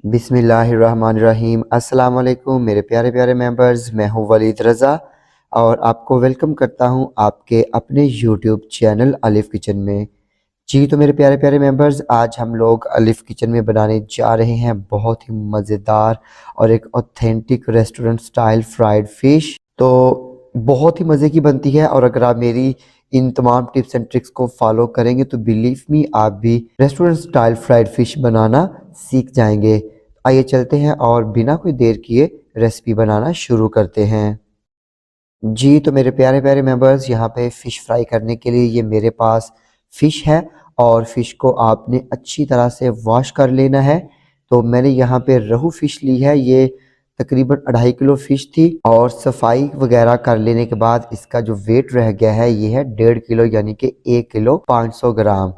बिस्मिल्लाहिर्रहमानिर्रहीम। अस्सलाम वालेकुम मेरे प्यारे प्यारे मेंबर्स, मैं हूं वलीद रज़ा और आपको वेलकम करता हूं आपके अपने यूट्यूब चैनल अलिफ किचन में। जी तो मेरे प्यारे प्यारे मेंबर्स, आज हम लोग अलिफ किचन में बनाने जा रहे हैं बहुत ही मज़ेदार और एक authentic restaurant style fried fish. तो बहुत ही मज़े की बनती है और अगर आप मेरी इन तमाम टिप्स एंड ट्रिक्स को फॉलो करेंगे तो बिलीव मी आप भी रेस्टोरेंट स्टाइल फ्राइड फ़िश बनाना सीख जाएंगे। आइए चलते हैं और बिना कोई देर किए रेसिपी बनाना शुरू करते हैं। जी तो मेरे प्यारे प्यारे मेंबर्स, यहाँ पे फ़िश फ्राई करने के लिए ये मेरे पास फ़िश है और फ़िश को आपने अच्छी तरह से वॉश कर लेना है। तो मैंने यहाँ पे रोहू फ़िश ली है, ये तकरीबन 2.5 किलो फ़िश थी और सफाई वगैरह कर लेने के बाद इसका जो वेट रह गया है ये है 1.5 किलो, यानी कि 1 किलो 500 ग्राम।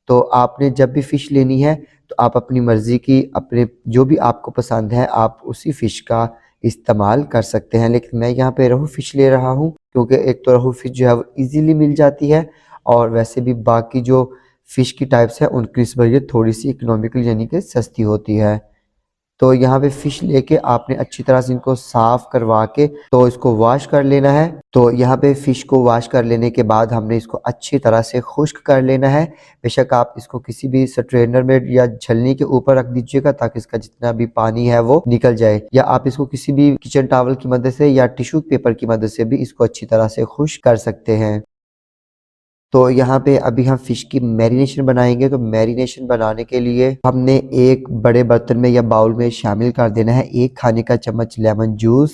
तो आपने जब भी फ़िश लेनी है तो आप अपनी मर्ज़ी की, अपने जो भी आपको पसंद है आप उसी फ़िश का इस्तेमाल कर सकते हैं। लेकिन मैं यहाँ पे रोहू फ़िश ले रहा हूँ क्योंकि एक तो रोहू फ़िश जो है वो ईज़िली मिल जाती है और वैसे भी बाकी जो फ़िश की टाइप्स हैं उनकी नस्बत ये थोड़ी सी इकोनॉमिकल यानी कि सस्ती होती है। तो यहाँ पे फ़िश लेके आपने अच्छी तरह से इनको साफ़ करवा के तो इसको वॉश कर लेना है। तो यहाँ पे फ़िश को वॉश कर लेने के बाद हमने इसको अच्छी तरह से खुश्क कर लेना है। बेशक आप इसको किसी भी स्ट्रेनर में या छलनी के ऊपर रख दीजिएगा ताकि इसका जितना भी पानी है वो निकल जाए, या आप इसको किसी भी किचन टॉवल की मदद से या टिश्यू पेपर की मदद से भी इसको अच्छी तरह से खुश्क कर सकते हैं। तो यहाँ पे अभी हम फ़िश की मैरिनेशन बनाएंगे। तो मैरिनेशन बनाने के लिए हमने एक बड़े बर्तन में या बाउल में शामिल कर देना है 1 खाने का चम्मच लेमन जूस,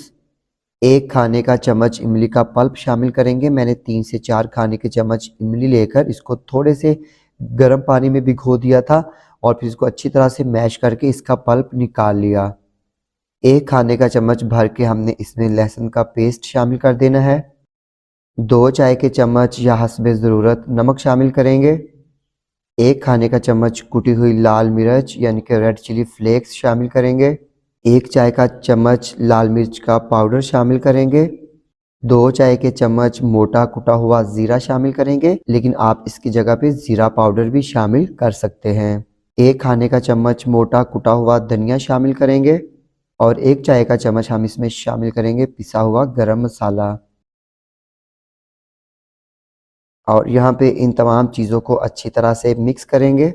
1 खाने का चम्मच इमली का पल्प शामिल करेंगे। मैंने 3 से 4 खाने के चम्मच इमली लेकर इसको थोड़े से गर्म पानी में भिगो दिया था और फिर इसको अच्छी तरह से मैश करके इसका पल्प निकाल लिया। 1 खाने का चम्मच भर के हमने इसमें लहसुन का पेस्ट शामिल कर देना है। 2 चाय के चम्मच या हस्बे ज़रूरत नमक शामिल करेंगे। 1 खाने का चम्मच कुटी हुई लाल मिर्च यानी कि रेड चिली फ्लेक्स शामिल करेंगे। 1 चाय का चम्मच लाल मिर्च का पाउडर शामिल करेंगे। 2 चाय के चम्मच मोटा कुटा हुआ ज़ीरा शामिल करेंगे, लेकिन आप इसकी जगह पे ज़ीरा पाउडर भी शामिल कर सकते हैं। 1 खाने का चम्मच मोटा कुटा हुआ धनिया शामिल करेंगे और 1 चाय का चम्मच हम इसमें शामिल करेंगे पिसा हुआ गरम मसाला। और यहाँ पे इन तमाम चीज़ों को अच्छी तरह से मिक्स करेंगे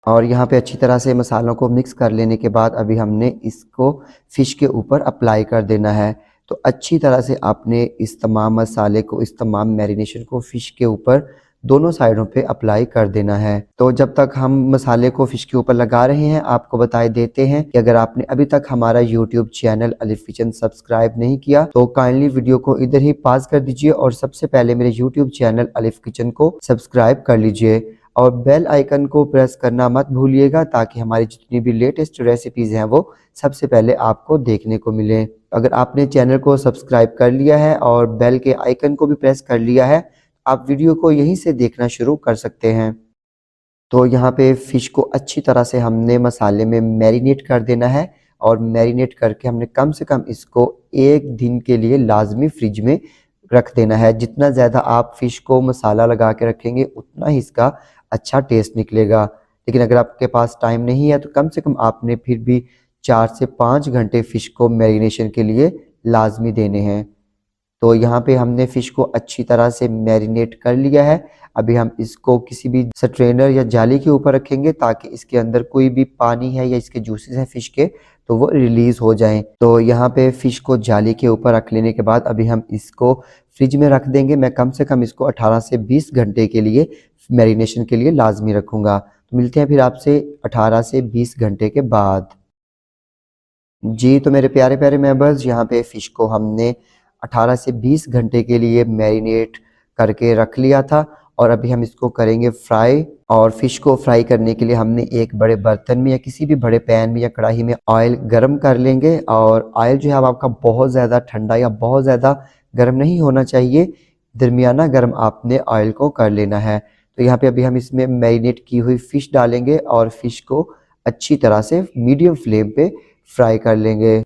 और यहाँ पे अच्छी तरह से मसालों को मिक्स कर लेने के बाद अभी हमने इसको फ़िश के ऊपर अप्लाई कर देना है। तो अच्छी तरह से आपने इस तमाम मसाले को, इस तमाम मैरिनेशन को फ़िश के ऊपर दोनों साइडों पे अप्लाई कर देना है। तो जब तक हम मसाले को फ़िश के ऊपर लगा रहे हैं, आपको बताए देते हैं कि अगर आपने अभी तक हमारा यूट्यूब चैनल अलिफ किचन सब्सक्राइब नहीं किया तो काइंडली वीडियो को इधर ही पॉज कर दीजिए और सबसे पहले मेरे यूट्यूब चैनल अलिफ किचन को सब्सक्राइब कर लीजिए और बेल आइकन को प्रेस करना मत भूलिएगा ताकि हमारी जितनी भी लेटेस्ट रेसिपीज़ हैं वो सबसे पहले आपको देखने को मिलें। अगर आपने चैनल को सब्सक्राइब कर लिया है और बेल के आइकन को भी प्रेस कर लिया है, आप वीडियो को यहीं से देखना शुरू कर सकते हैं। तो यहाँ पे फ़िश को अच्छी तरह से हमने मसाले में मैरिनेट कर देना है और मैरिनेट करके हमने कम से कम इसको 1 दिन के लिए लाजमी फ्रिज में रख देना है। जितना ज़्यादा आप फ़िश को मसाला लगा के रखेंगे उतना ही इसका अच्छा टेस्ट निकलेगा। लेकिन अगर आपके पास टाइम नहीं है तो कम से कम आपने फिर भी 4 से 5 घंटे फ़िश को मैरिनेशन के लिए लाजमी देने हैं। तो यहाँ पे हमने फ़िश को अच्छी तरह से मैरिनेट कर लिया है। अभी हम इसको किसी भी स्ट्रेनर या जाली के ऊपर रखेंगे ताकि इसके अंदर कोई भी पानी है या इसके जूसेस हैं फ़िश के तो वो रिलीज़ हो जाएं। तो यहाँ पे फ़िश को जाली के ऊपर रख लेने के बाद अभी हम इसको फ्रिज में रख देंगे। मैं कम से कम इसको 18 से 20 घंटे के लिए मैरिनेशन के लिए लाजमी रखूँगा। तो मिलते हैं फिर आपसे 18 से 20 घंटे के बाद। जी तो मेरे प्यारे प्यारे मेंबर्स, यहाँ पे फ़िश को हमने 18 से 20 घंटे के लिए मैरिनेट करके रख लिया था और अभी हम इसको करेंगे फ्राई। और फ़िश को फ्राई करने के लिए हमने एक बड़े बर्तन में या किसी भी बड़े पैन में या कढ़ाई में ऑयल गरम कर लेंगे और ऑयल जो है अब आपका बहुत ज़्यादा ठंडा या बहुत ज़्यादा गर्म नहीं होना चाहिए, दरमियाना गर्म आपने ऑयल को कर लेना है। तो यहाँ पे अभी हम इसमें मैरिनेट की हुई फ़िश डालेंगे और फ़िश को अच्छी तरह से मीडियम फ्लेम पे फ्राई कर लेंगे।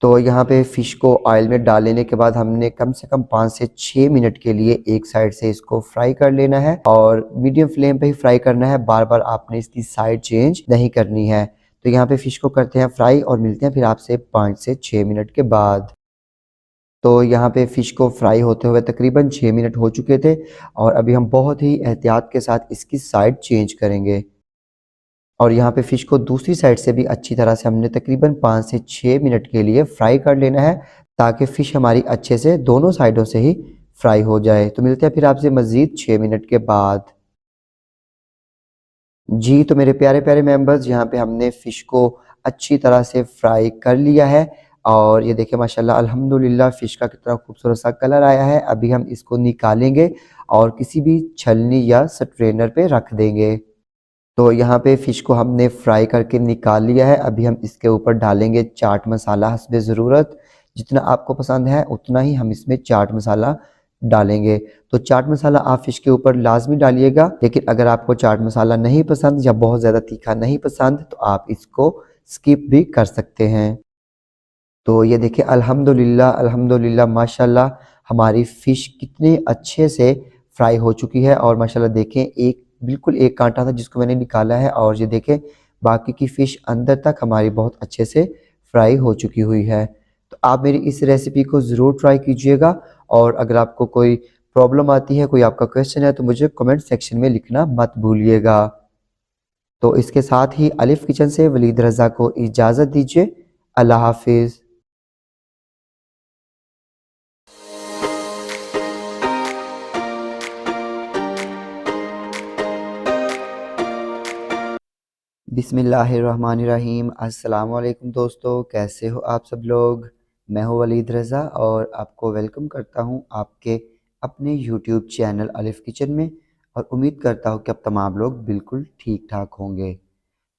तो यहाँ पे फ़िश को ऑयल में डाल लेने के बाद हमने कम से कम 5 से 6 मिनट के लिए एक साइड से इसको फ्राई कर लेना है और मीडियम फ्लेम पे ही फ्राई करना है, बार बार आपने इसकी साइड चेंज नहीं करनी है। तो यहाँ पे फ़िश को करते हैं फ्राई और मिलते हैं फिर आपसे 5 से 6 मिनट के बाद। तो यहाँ पे फ़िश को फ्राई होते हुए तकरीबन 6 मिनट हो चुके थे और अभी हम बहुत ही एहतियात के साथ इसकी साइड चेंज करेंगे। और यहाँ पे फ़िश को दूसरी साइड से भी अच्छी तरह से हमने तकरीबन 5 से 6 मिनट के लिए फ्राई कर लेना है, ताकि फ़िश हमारी अच्छे से दोनों साइडों से ही फ्राई हो जाए। तो मिलते हैं फिर आपसे मज़ीद 6 मिनट के बाद। जी, तो मेरे प्यारे-प्यारे मेंबर्स, यहाँ पे हमने फ़िश को अच्छी तरह से फ्राई कर लिया है और ये देखिए माशाल्लाह अल्हम्दुलिल्लाह फ़िश का कितना खूबसूरत सा कलर आया है। अभी हम इसको निकालेंगे और किसी भी छलनी या स्ट्रेनर पे रख देंगे। तो यहाँ पे फ़िश को हमने फ्राई करके निकाल लिया है। अभी हम इसके ऊपर डालेंगे चाट मसाला हस्बे ज़रूरत। जितना आपको पसंद है उतना ही हम इसमें चाट मसाला डालेंगे। तो चाट मसाला आप फ़िश के ऊपर लाज़मी डालिएगा, लेकिन अगर आपको चाट मसाला नहीं पसंद या बहुत ज़्यादा तीखा नहीं पसंद तो आप इसको स्किप भी कर सकते हैं। तो ये देखिए अल्हम्दुलिल्लाह अल्हम्दुलिल्लाह माशाल्लाह हमारी फ़िश कितने अच्छे से फ्राई हो चुकी है और माशाल्लाह देखें एक बिल्कुल एक काँटा था जिसको मैंने निकाला है और ये देखें बाकी की फ़िश अंदर तक हमारी बहुत अच्छे से फ्राई हो चुकी हुई है। तो आप मेरी इस रेसिपी को ज़रूर ट्राई कीजिएगा और अगर आपको कोई प्रॉब्लम आती है, कोई आपका क्वेश्चन है तो मुझे कमेंट सेक्शन में लिखना मत भूलिएगा। तो इसके साथ ही अलिफ़ किचन से वलीद रज़ा को इजाज़त दीजिए। अल्लाह हाफ़िज़। बिस्मिल्लाहिर्रहमानिर्रहीम। अस्सलाम वालेकुम दोस्तों, कैसे हो आप सब लोग। मैं हूँ वलीद रज़ा और आपको वेलकम करता हूँ आपके अपने यूट्यूब चैनल अलिफ़ किचन में और उम्मीद करता हूँ कि आप तमाम लोग बिल्कुल ठीक ठाक होंगे।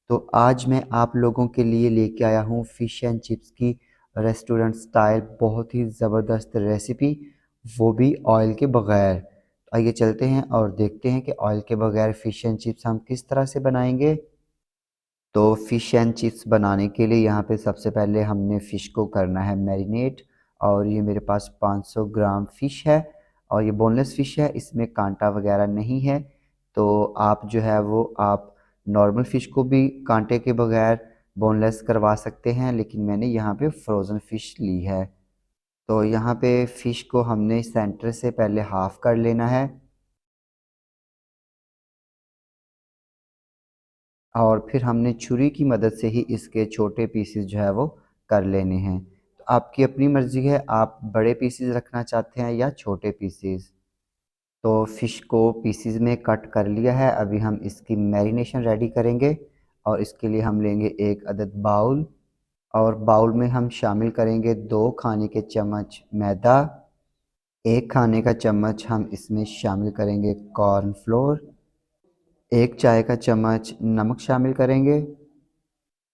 तो आज मैं आप लोगों के लिए लेके आया हूँ फ़िश एंड चिप्स की रेस्टोरेंट स्टाइल बहुत ही ज़बरदस्त रेसिपी, वो भी ऑयल के बग़ैर। तो आइए चलते हैं और देखते हैं कि ऑयल के बग़ैर फ़िश एंड चिप्स हम किस तरह से बनाएंगे। तो फ़िश एंड चिप्स बनाने के लिए यहाँ पे सबसे पहले हमने फ़िश को करना है मैरिनेट और ये मेरे पास 500 ग्राम फ़िश है और ये बोनलेस फ़िश है, इसमें कांटा वगैरह नहीं है। तो आप जो है वो आप नॉर्मल फ़िश को भी कांटे के बगैर बोनलेस करवा सकते हैं, लेकिन मैंने यहाँ पे फ्रोज़न फ़िश ली है। तो यहाँ पे फ़िश को हमने सेंटर से पहले हाफ़ कर लेना है और फिर हमने छुरी की मदद से ही इसके छोटे पीसेस जो है वो कर लेने हैं। तो आपकी अपनी मर्ज़ी है, आप बड़े पीसेस रखना चाहते हैं या छोटे पीसेस। तो फ़िश को पीसेस में कट कर लिया है, अभी हम इसकी मैरिनेशन रेडी करेंगे और इसके लिए हम लेंगे एक अदद बाउल और बाउल में हम शामिल करेंगे 2 खाने के चम्मच मैदा, 1 खाने का चम्मच हम इसमें शामिल करेंगे कॉर्नफ्लोर, 1 चाय का चम्मच नमक शामिल करेंगे,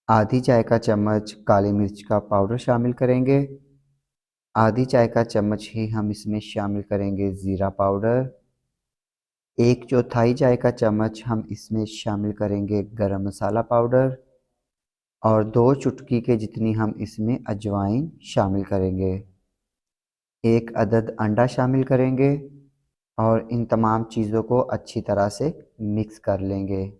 आधी चाय का चम्मच काली मिर्च का पाउडर शामिल करेंगे, आधी चाय का चम्मच ही हम इसमें शामिल करेंगे ज़ीरा पाउडर, 1/4 चाय का चम्मच हम इसमें शामिल करेंगे गरम मसाला पाउडर और 2 चुटकी के जितनी हम इसमें अजवाइन शामिल करेंगे। 1 अदद अंडा शामिल करेंगे और इन तमाम चीज़ों को अच्छी तरह से मिक्स कर लेंगे।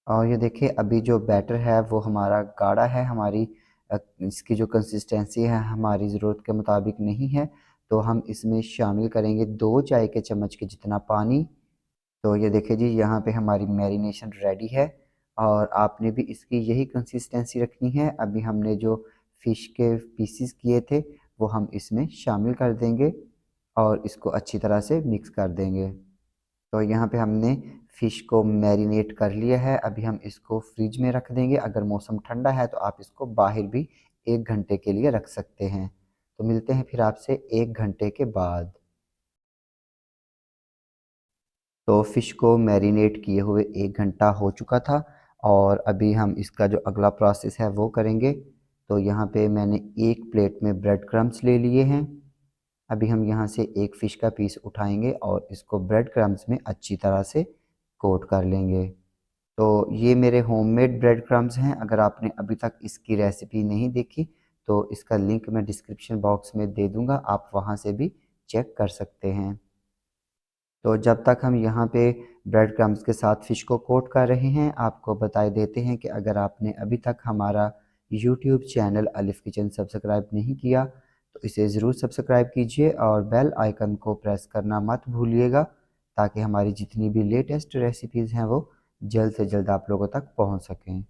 और ये देखिए अभी जो बैटर है वो हमारा गाढ़ा है, हमारी इसकी जो कंसिस्टेंसी है हमारी ज़रूरत के मुताबिक नहीं है, तो हम इसमें शामिल करेंगे 2 चाय के चम्मच के जितना पानी। तो ये देखिए जी यहाँ पे हमारी मैरिनेशन रेडी है और आपने भी इसकी यही कंसिस्टेंसी रखनी है। अभी हमने जो फ़िश के पीसेस किए थे वो हम इसमें शामिल कर देंगे और इसको अच्छी तरह से मिक्स कर देंगे। तो यहाँ पे हमने फ़िश को मैरिनेट कर लिया है, अभी हम इसको फ्रिज में रख देंगे। अगर मौसम ठंडा है तो आप इसको बाहर भी 1 घंटे के लिए रख सकते हैं। तो मिलते हैं फिर आपसे 1 घंटे के बाद। तो फ़िश को मैरिनेट किए हुए 1 घंटा हो चुका था और अभी हम इसका जो अगला प्रोसेस है वो करेंगे। तो यहाँ पे मैंने एक प्लेट में ब्रेड क्रम्ब्स ले लिए हैं। अभी हम यहाँ से एक फ़िश का पीस उठाएंगे और इसको ब्रेड क्रम्ब्स में अच्छी तरह से कोट कर लेंगे। तो ये मेरे होममेड ब्रेड क्रम्ब्स हैं। अगर आपने अभी तक इसकी रेसिपी नहीं देखी तो इसका लिंक मैं डिस्क्रिप्शन बॉक्स में दे दूँगा, आप वहाँ से भी चेक कर सकते हैं। तो जब तक हम यहाँ पे ब्रेड क्रम्स के साथ फ़िश को कोट कर रहे हैं, आपको बता देते हैं कि अगर आपने अभी तक हमारा यूट्यूब चैनल अलिफ़ किचन सब्सक्राइब नहीं किया तो इसे ज़रूर सब्सक्राइब कीजिए और बेल आइकन को प्रेस करना मत भूलिएगा, ताकि हमारी जितनी भी लेटेस्ट रेसिपीज़ हैं वो जल्द से जल्द आप लोगों तक पहुँच सकें।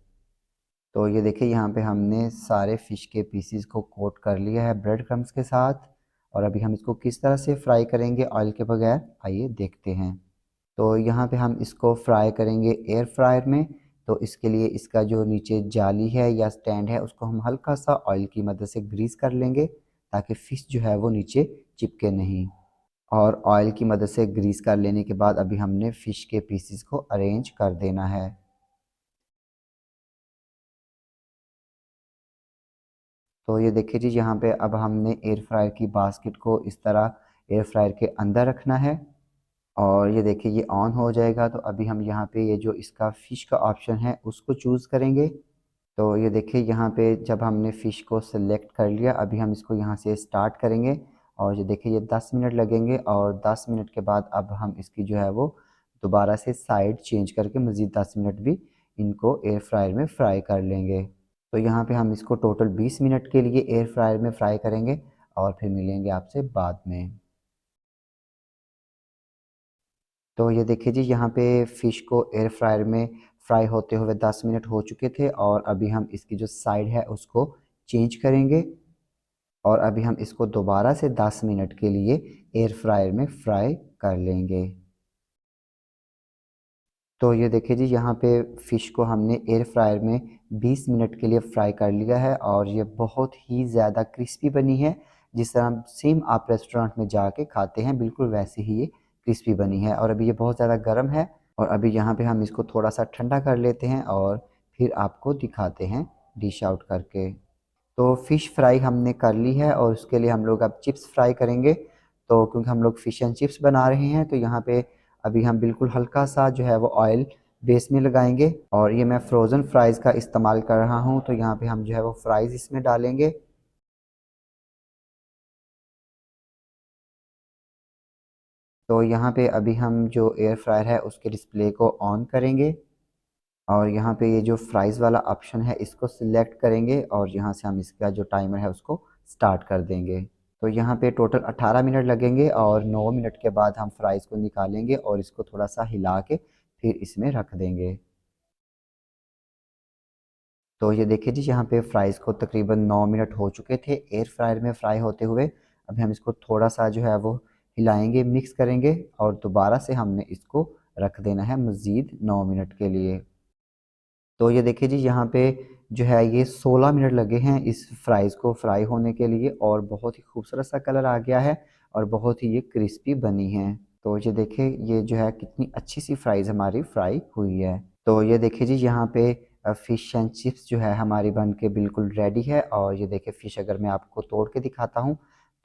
तो ये देखिए यहाँ पे हमने सारे फ़िश के पीसीज को कोट कर लिया है ब्रेड क्रम्स के साथ, और अभी हम इसको किस तरह से फ्राई करेंगे ऑयल के बगैर, आइए देखते हैं। तो यहाँ पे हम इसको फ्राई करेंगे एयर फ्रायर में। तो इसके लिए इसका जो नीचे जाली है या स्टैंड है उसको हम हल्का सा ऑयल की मदद से ग्रीस कर लेंगे, ताकि फ़िश जो है वो नीचे चिपके नहीं। और ऑयल की मदद से ग्रीस कर लेने के बाद अभी हमने फ़िश के पीसीज को अरेंज कर देना है। तो ये देखिए जी, यहाँ पे अब हमने एयर फ्रायर की बास्केट को इस तरह एयर फ्रायर के अंदर रखना है, और ये देखिए ये ऑन हो जाएगा। तो अभी हम यहाँ पे ये जो इसका फ़िश का ऑप्शन है उसको चूज़ करेंगे। तो ये देखिए यहाँ पे जब हमने फ़िश को सिलेक्ट कर लिया, अभी हम इसको यहाँ से स्टार्ट करेंगे, और ये देखिए ये 10 मिनट लगेंगे, और 10 मिनट के बाद अब हम इसकी जो है वो दोबारा से साइड चेंज करके मज़ीद 10 मिनट भी इनको एयर फ्रायर में फ्राई कर लेंगे। तो यहाँ पे हम इसको टोटल 20 मिनट के लिए एयर फ्रायर में फ्राई करेंगे, और फिर मिलेंगे आपसे बाद में। तो ये देखिए जी, यहाँ पे फ़िश को एयर फ्रायर में फ्राई होते हुए 10 मिनट हो चुके थे, और अभी हम इसकी जो साइड है उसको चेंज करेंगे, और अभी हम इसको दोबारा से 10 मिनट के लिए एयर फ्रायर में फ्राई कर लेंगे। तो ये देखिए जी, यहाँ पे फ़िश को हमने एयर फ्रायर में 20 मिनट के लिए फ्राई कर लिया है, और ये बहुत ही ज़्यादा क्रिस्पी बनी है। जिस तरह सेम आप रेस्टोरेंट में जाके खाते हैं, बिल्कुल वैसे ही ये क्रिस्पी बनी है। और अभी ये बहुत ज़्यादा गर्म है, और अभी यहाँ पे हम इसको थोड़ा सा ठंडा कर लेते हैं और फिर आपको दिखाते हैं डिश आउट करके। तो फ़िश फ्राई हमने कर ली है, और उसके लिए हम लोग अब चिप्स फ्राई करेंगे। तो क्योंकि हम लोग फ़िश एंड चिप्स बना रहे हैं, तो यहाँ पे अभी हम बिल्कुल हल्का सा जो है वो ऑयल बेस में लगाएंगे, और ये मैं फ्रोज़न फ्राइज़ का इस्तेमाल कर रहा हूँ। तो यहाँ पे हम जो है वो फ्राइज़ इसमें डालेंगे। तो यहाँ पे अभी हम जो एयर फ्रायर है उसके डिस्प्ले को ऑन करेंगे, और यहाँ पे ये जो फ्राइज़ वाला ऑप्शन है इसको सिलेक्ट करेंगे, और यहाँ से हम इसका जो टाइमर है उसको स्टार्ट कर देंगे। तो यहाँ पे टोटल 18 मिनट लगेंगे, और 9 मिनट के बाद हम फ्राइज़ को निकालेंगे और इसको थोड़ा सा हिला के फिर इसमें रख देंगे। तो ये देखिए जी, यहाँ पे फ्राइज़ को तकरीबन 9 मिनट हो चुके थे एयर फ्रायर में फ्राई होते हुए। अभी हम इसको थोड़ा सा जो है वो हिलाएंगे, मिक्स करेंगे, और दोबारा से हमने इसको रख देना है मज़ीद 9 मिनट के लिए। तो ये देखिए जी, यहाँ पे जो है ये 16 मिनट लगे हैं इस फ्राइज़ को फ्राई होने के लिए, और बहुत ही खूबसूरत सा कलर आ गया है, और बहुत ही ये क्रिस्पी बनी हैं। तो ये देखिए ये जो है कितनी अच्छी सी फ्राइज़ हमारी फ्राई हुई है। तो ये देखिए जी, यहाँ पे फ़िश एंड चिप्स जो है हमारी बन के बिल्कुल रेडी है, और ये देखिए फ़िश अगर मैं आपको तोड़ के दिखाता हूँ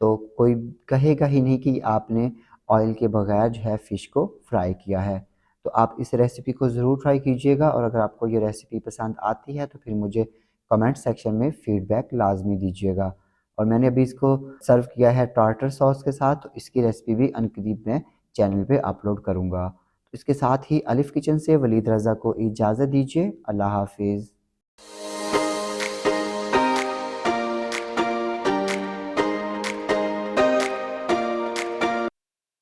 तो कोई कहेगा ही नहीं कि आपने ऑयल के बगैर जो है फ़िश को फ्राई किया है। तो आप इस रेसिपी को ज़रूर ट्राई कीजिएगा, और अगर आपको ये रेसिपी पसंद आती है तो फिर मुझे कमेंट सेक्शन में फ़ीडबैक लाज़मी दीजिएगा। और मैंने अभी इसको सर्व किया है टार्टर सॉस के साथ, तो इसकी रेसिपी भी अनकरीब मैं चैनल पे अपलोड करूँगा। तो इसके साथ ही अलिफ़ किचन से वलीद रज़ा को इजाज़त दीजिए। अल्लाह हाफ़िज़।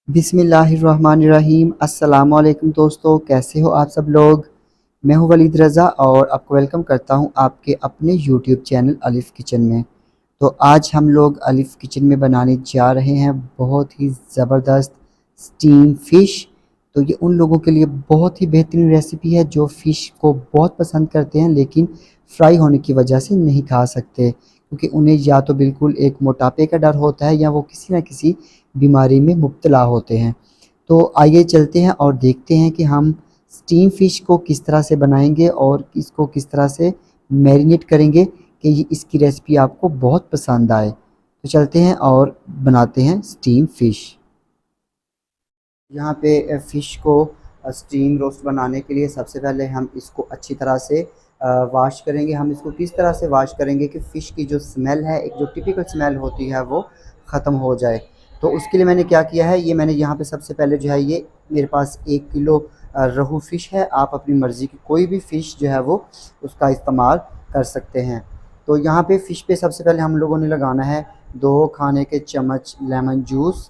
बिस्मिल्लाहिर्रहमानिर्रहीम। अस्सलाम वालेकुम दोस्तों, कैसे हो आप सब लोग। मैं हूँ वलीद रज़ा, और आपको वेलकम करता हूँ आपके अपने यूट्यूब चैनल अलिफ़ किचन में। तो आज हम लोग अलिफ़ किचन में बनाने जा रहे हैं बहुत ही ज़बरदस्त स्टीम फ़िश। तो ये उन लोगों के लिए बहुत ही बेहतरीन रेसिपी है जो फ़िश को बहुत पसंद करते हैं, लेकिन फ्राई होने की वजह से नहीं खा सकते, क्योंकि उन्हें या तो बिल्कुल एक मोटापे का डर होता है, या वो किसी न किसी बीमारी में मुब्तला होते हैं। तो आइए चलते हैं और देखते हैं कि हम स्टीम फ़िश को किस तरह से बनाएंगे, और इसको किस तरह से मैरिनेट करेंगे कि ये इसकी रेसिपी आपको बहुत पसंद आए। तो चलते हैं और बनाते हैं स्टीम फ़िश। यहाँ पे फ़िश को स्टीम रोस्ट बनाने के लिए सबसे पहले हम इसको अच्छी तरह से वॉश करेंगे। हम इसको किस तरह से वॉश करेंगे कि फ़िश की जो स्मेल है, एक जो टिपिकल स्मेल होती है, वो ख़त्म हो जाए। तो उसके लिए मैंने क्या किया है, ये मैंने यहाँ पे सबसे पहले जो है, ये मेरे पास 1 किलो रोहू फ़िश है। आप अपनी मर्ज़ी की कोई भी फ़िश जो है वो उसका इस्तेमाल कर सकते हैं। तो यहाँ पे फ़िश पे सबसे पहले हम लोगों ने लगाना है 2 खाने के चम्मच लेमन जूस,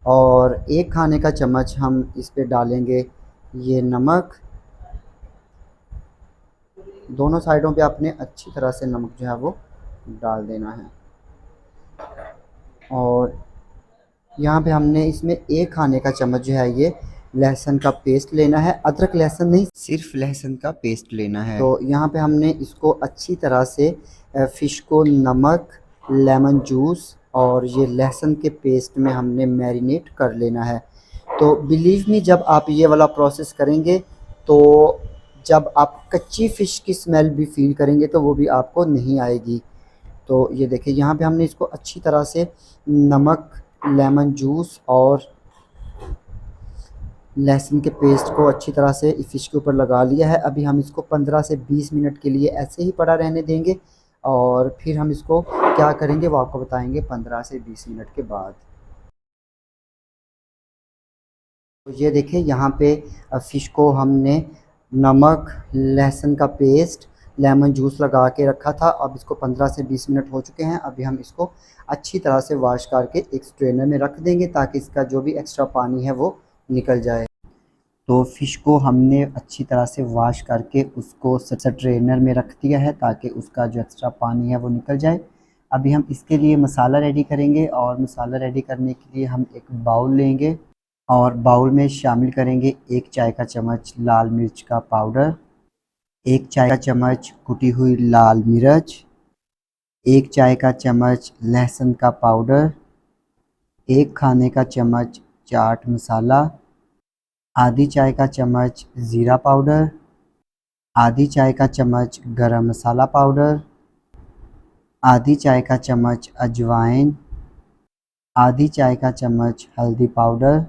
और 1 खाने का चम्मच हम इस पे डालेंगे ये नमक। दोनों साइडों पे आपने अच्छी तरह से नमक जो है वो डाल देना है। और यहाँ पे हमने इसमें 1 खाने का चम्मच जो है ये लहसुन का पेस्ट लेना है। अदरक लहसुन नहीं, सिर्फ लहसुन का पेस्ट लेना है। तो यहाँ पे हमने इसको अच्छी तरह से फ़िश को नमक, लेमन जूस और ये लहसुन के पेस्ट में हमने मैरिनेट कर लेना है। तो बिलीव मी, जब आप ये वाला प्रोसेस करेंगे तो जब आप कच्ची फ़िश की स्मेल भी फील करेंगे तो वो भी आपको नहीं आएगी। तो ये देखिए, यहाँ पे हमने इसको अच्छी तरह से नमक, लेमन जूस और लहसुन के पेस्ट को अच्छी तरह से फ़िश के ऊपर लगा लिया है। अभी हम इसको 15 से 20 मिनट के लिए ऐसे ही पड़ा रहने देंगे, और फिर हम इसको क्या करेंगे वो आपको बताएंगे 15 से 20 मिनट के बाद। तो ये देखिए, यहाँ पे फ़िश को हमने नमक, लहसुन का पेस्ट, लेमन जूस लगा के रखा था। अब इसको 15 से 20 मिनट हो चुके हैं। अभी हम इसको अच्छी तरह से वॉश करके एक स्ट्रेनर में रख देंगे ताकि इसका जो भी एक्स्ट्रा पानी है वो निकल जाए। तो फ़िश को हमने अच्छी तरह से वॉश करके उसको स्ट्रेनर में रख दिया है ताकि उसका जो एक्स्ट्रा पानी है वो निकल जाए। अभी हम इसके लिए मसाला रेडी करेंगे, और मसाला रेडी करने के लिए हम एक बाउल लेंगे और बाउल में शामिल करेंगे 1 चाय का चम्मच लाल मिर्च का पाउडर, 1 चाय का चम्मच कुटी हुई लाल मिर्च, 1 चाय का चम्मच लहसुन का पाउडर, 1 खाने का चम्मच चाट मसाला, आधी चाय का चम्मच ज़ीरा पाउडर, आधी चाय का चम्मच गरम मसाला पाउडर, आधी चाय का चम्मच अजवाइन, आधी चाय का चम्मच हल्दी पाउडर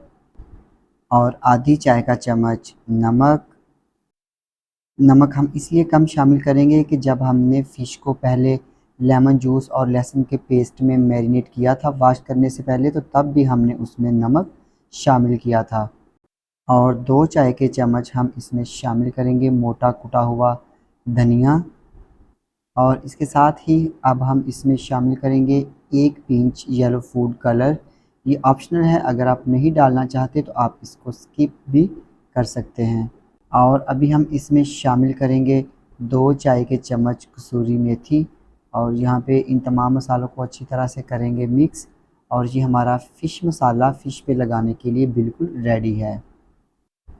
और आधी चाय का चम्मच नमक। नमक हम इसलिए कम शामिल करेंगे कि जब हमने फ़िश को पहले लेमन जूस और लहसुन के पेस्ट में मैरिनेट किया था वॉश करने से पहले, तो तब भी हमने उसमें नमक शामिल किया था। और 2 चाय के चम्मच हम इसमें शामिल करेंगे मोटा कुटा हुआ धनिया, और इसके साथ ही अब हम इसमें शामिल करेंगे 1 पिंच येलो फूड कलर। ये ऑप्शनल है, अगर आप नहीं डालना चाहते तो आप इसको स्किप भी कर सकते हैं। और अभी हम इसमें शामिल करेंगे 2 चाय के चम्मच कसूरी मेथी, और यहाँ पे इन तमाम मसालों को अच्छी तरह से करेंगे मिक्स। और ये हमारा फ़िश मसाला फ़िश पे लगाने के लिए बिल्कुल रेडी है।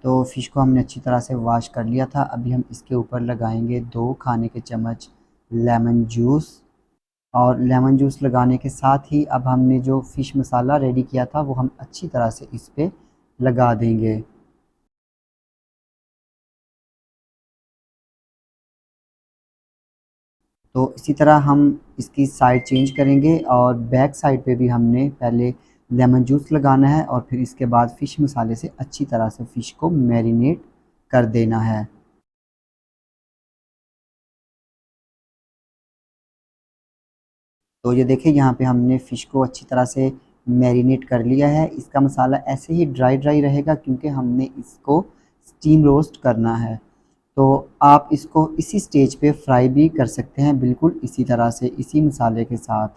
तो फ़िश को हमने अच्छी तरह से वॉश कर लिया था। अभी हम इसके ऊपर लगाएंगे 2 खाने के चम्मच लेमन जूस, और लेमन जूस लगाने के साथ ही अब हमने जो फ़िश मसाला रेडी किया था वो हम अच्छी तरह से इस पे लगा देंगे। तो इसी तरह हम इसकी साइड चेंज करेंगे, और बैक साइड पे भी हमने पहले लेमन जूस लगाना है और फिर इसके बाद फ़िश मसाले से अच्छी तरह से फ़िश को मैरिनेट कर देना है। तो ये देखिए, यहाँ पे हमने फ़िश को अच्छी तरह से मैरिनेट कर लिया है। इसका मसाला ऐसे ही ड्राई ड्राई रहेगा क्योंकि हमने इसको स्टीम रोस्ट करना है। तो आप इसको इसी स्टेज पे फ्राई भी कर सकते हैं, बिल्कुल इसी तरह से इसी मसाले के साथ।